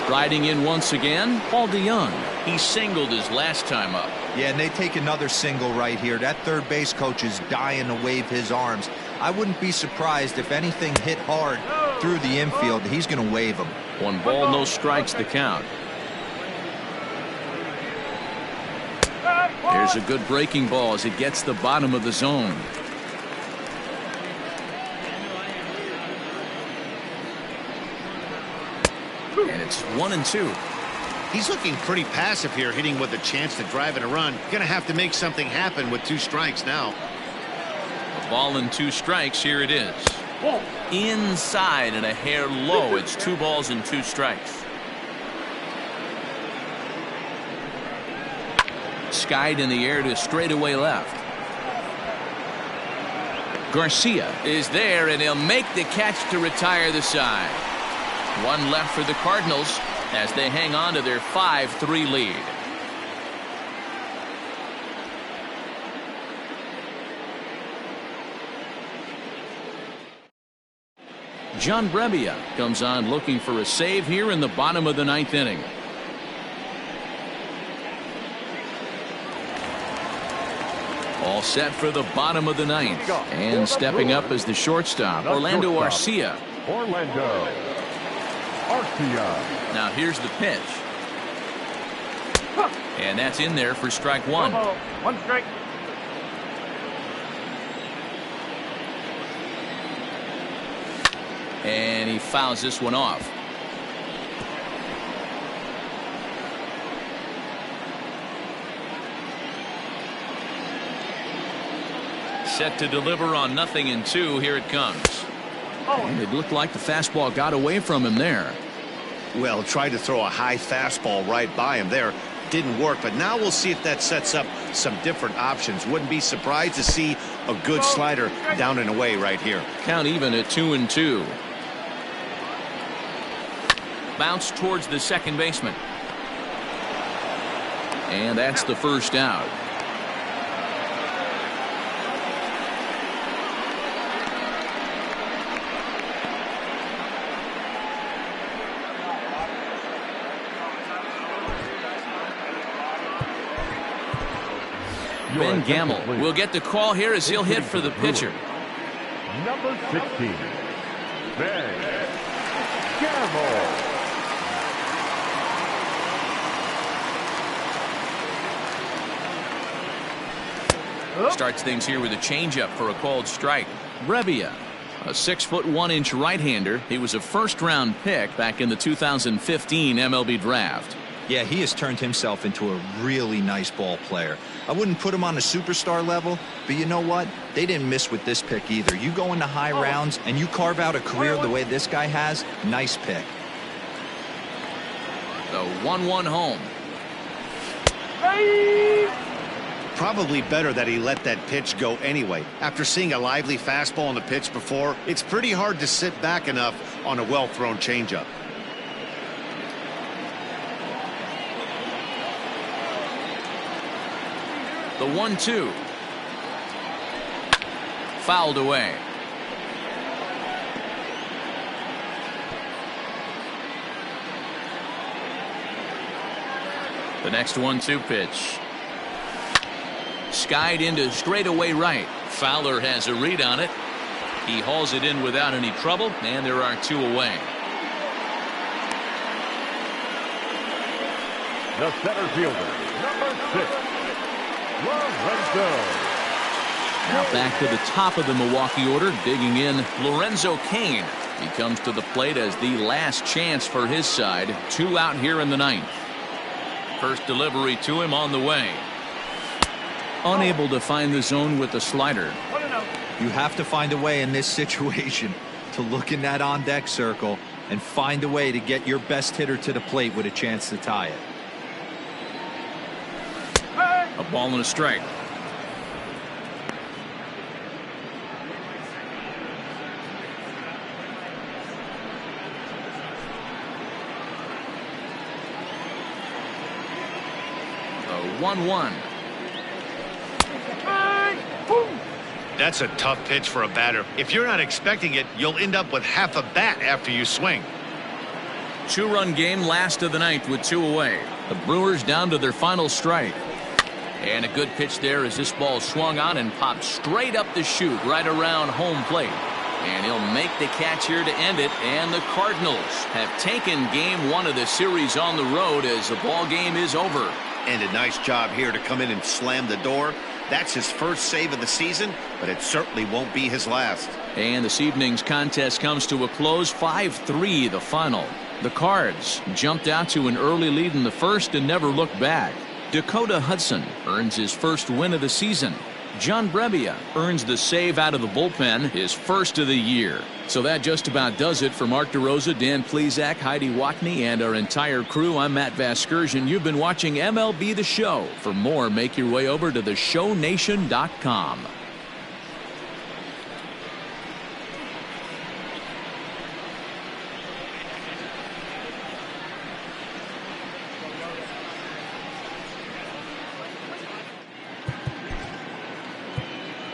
Riding in once again, Paul DeYoung. He singled his last time up. Yeah, and they take another single right here. That third base coach is dying to wave his arms. I wouldn't be surprised if anything hit hard through the infield. He's going to wave them. 1 ball, no strikes the count. There's a good breaking ball as it gets the bottom of the zone. And it's 1-2. He's looking pretty passive here, hitting with a chance to drive in a run. Gonna have to make something happen with 2 strikes now. A ball and 2 strikes. Here it is. Inside and a hair low. It's 2 balls and 2 strikes. Skied in the air to straightaway left. Garcia is there, and he'll make the catch to retire the side. One left for the Cardinals as they hang on to their 5-3 lead. John Brebbia comes on looking for a save here in the bottom of the 9th inning. All set for the bottom of the 9th. And stepping up as the shortstop, Orlando Arcia. Orlando Arcia. Now here's the pitch. And that's in there for strike one. One strike. And he fouls this one off. Set to deliver on 0-2. Here it comes. And it looked like the fastball got away from him there. Well, tried to throw a high fastball right by him there. Didn't work, but now we'll see if that sets up some different options. Wouldn't be surprised to see a good slider down and away right here. Count even at 2-2. Bounce towards the second baseman. And that's the first out. Ben Gamble will get the call here as he'll hit for the pitcher. Number 16, Ben Gamble. Starts things here with a changeup for a called strike. Brebbia, a 6'1" right-hander. He was a first-round pick back in the 2015 MLB draft. Yeah, he has turned himself into a really nice ball player. I wouldn't put him on a superstar level, but you know what? They didn't miss with this pick either. You go into high rounds and you carve out a career the way this guy has, nice pick. The 1-1 home. Probably better that he let that pitch go anyway. After seeing a lively fastball on the pitch before, it's pretty hard to sit back enough on a well-thrown changeup. The 1-2. Fouled away. The next 1-2 pitch. Skied into straightaway right. Fowler has a read on it. He hauls it in without any trouble, and there are two away. The center fielder, number 6, Lorenzo. Now back to the top of the Milwaukee order, digging in Lorenzo Cain. He comes to the plate as the last chance for his side. 2 out here in the 9th. First delivery to him on the way. Unable to find the zone with the slider. You have to find a way in this situation to look in that on-deck circle and find a way to get your best hitter to the plate with a chance to tie it. A ball and a strike. The 1-1. That's a tough pitch for a batter. If you're not expecting it, you'll end up with half a bat after you swing. 2-run game, last of the 9th with 2 away. The Brewers down to their final strike. And a good pitch there as this ball swung on and popped straight up the chute right around home plate. And he'll make the catch here to end it. And the Cardinals have taken game 1 of the series on the road as the ball game is over. And a nice job here to come in and slam the door. That's his first save of the season, but it certainly won't be his last. And this evening's contest comes to a close. 5-3 the final. The Cards jumped out to an early lead in the first and never looked back. Dakota Hudson earns his first win of the season. John Brebbia earns the save out of the bullpen, his first of the year. So that just about does it for Mark DeRosa, Dan Plesac, Heidi Watney, and our entire crew. I'm Matt Vasgersian. You've been watching MLB The Show. For more, make your way over to theshownation.com.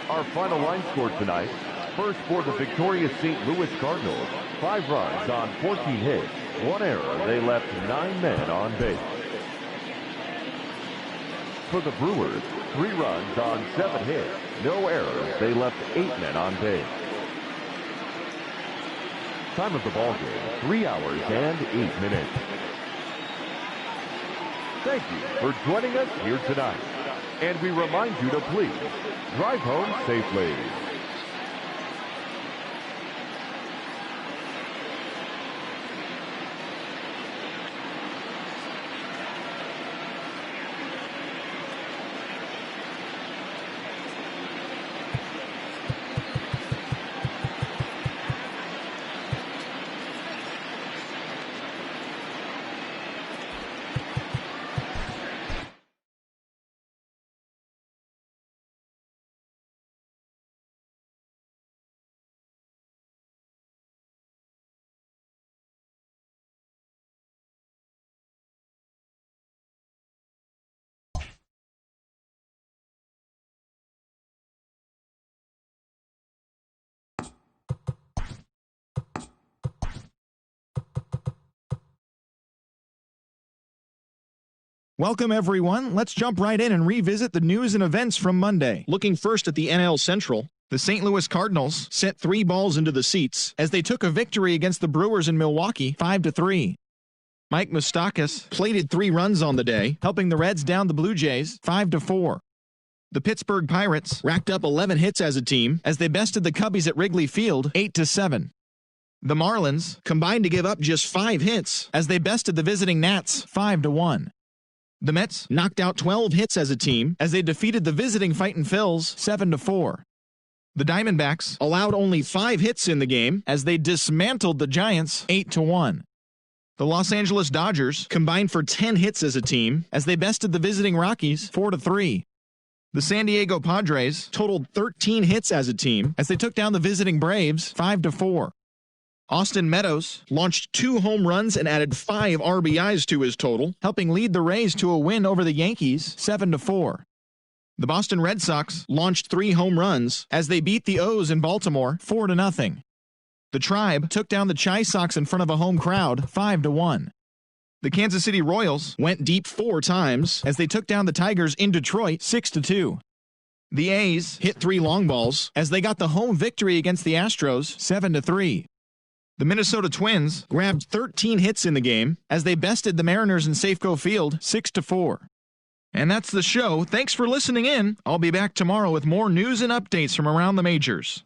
Our final line score tonight. First for the victorious St. Louis Cardinals, 5 runs on 14 hits, 1 error. They left 9 men on base. For the Brewers, 3 runs on 7 hits, no errors. They left 8 men on base. Time of the ball game, 3 hours and 8 minutes. Thank you for joining us here tonight. And we remind you to please drive home safely. Welcome, everyone. Let's jump right in and revisit the news and events from Monday. Looking first at the NL Central, the St. Louis Cardinals sent 3 balls into the seats as they took a victory against the Brewers in Milwaukee 5-3. Mike Moustakas plated 3 runs on the day, helping the Reds down the Blue Jays 5-4. The Pittsburgh Pirates racked up 11 hits as a team as they bested the Cubbies at Wrigley Field 8-7. The Marlins combined to give up just 5 hits as they bested the visiting Nats 5-1. The Mets knocked out 12 hits as a team as they defeated the visiting Fightin' Phils 7-4. The Diamondbacks allowed only 5 hits in the game as they dismantled the Giants 8-1. The Los Angeles Dodgers combined for 10 hits as a team as they bested the visiting Rockies 4-3. The San Diego Padres totaled 13 hits as a team as they took down the visiting Braves 5-4. Austin Meadows launched 2 home runs and added 5 RBIs to his total, helping lead the Rays to a win over the Yankees 7-4. The Boston Red Sox launched 3 home runs as they beat the O's in Baltimore 4-0. The Tribe took down the Chi Sox in front of a home crowd 5-1. The Kansas City Royals went deep 4 times as they took down the Tigers in Detroit 6-2. The A's hit 3 long balls as they got the home victory against the Astros 7-3. The Minnesota Twins grabbed 13 hits in the game as they bested the Mariners in Safeco Field 6-4. And that's the show. Thanks for listening in. I'll be back tomorrow with more news and updates from around the majors.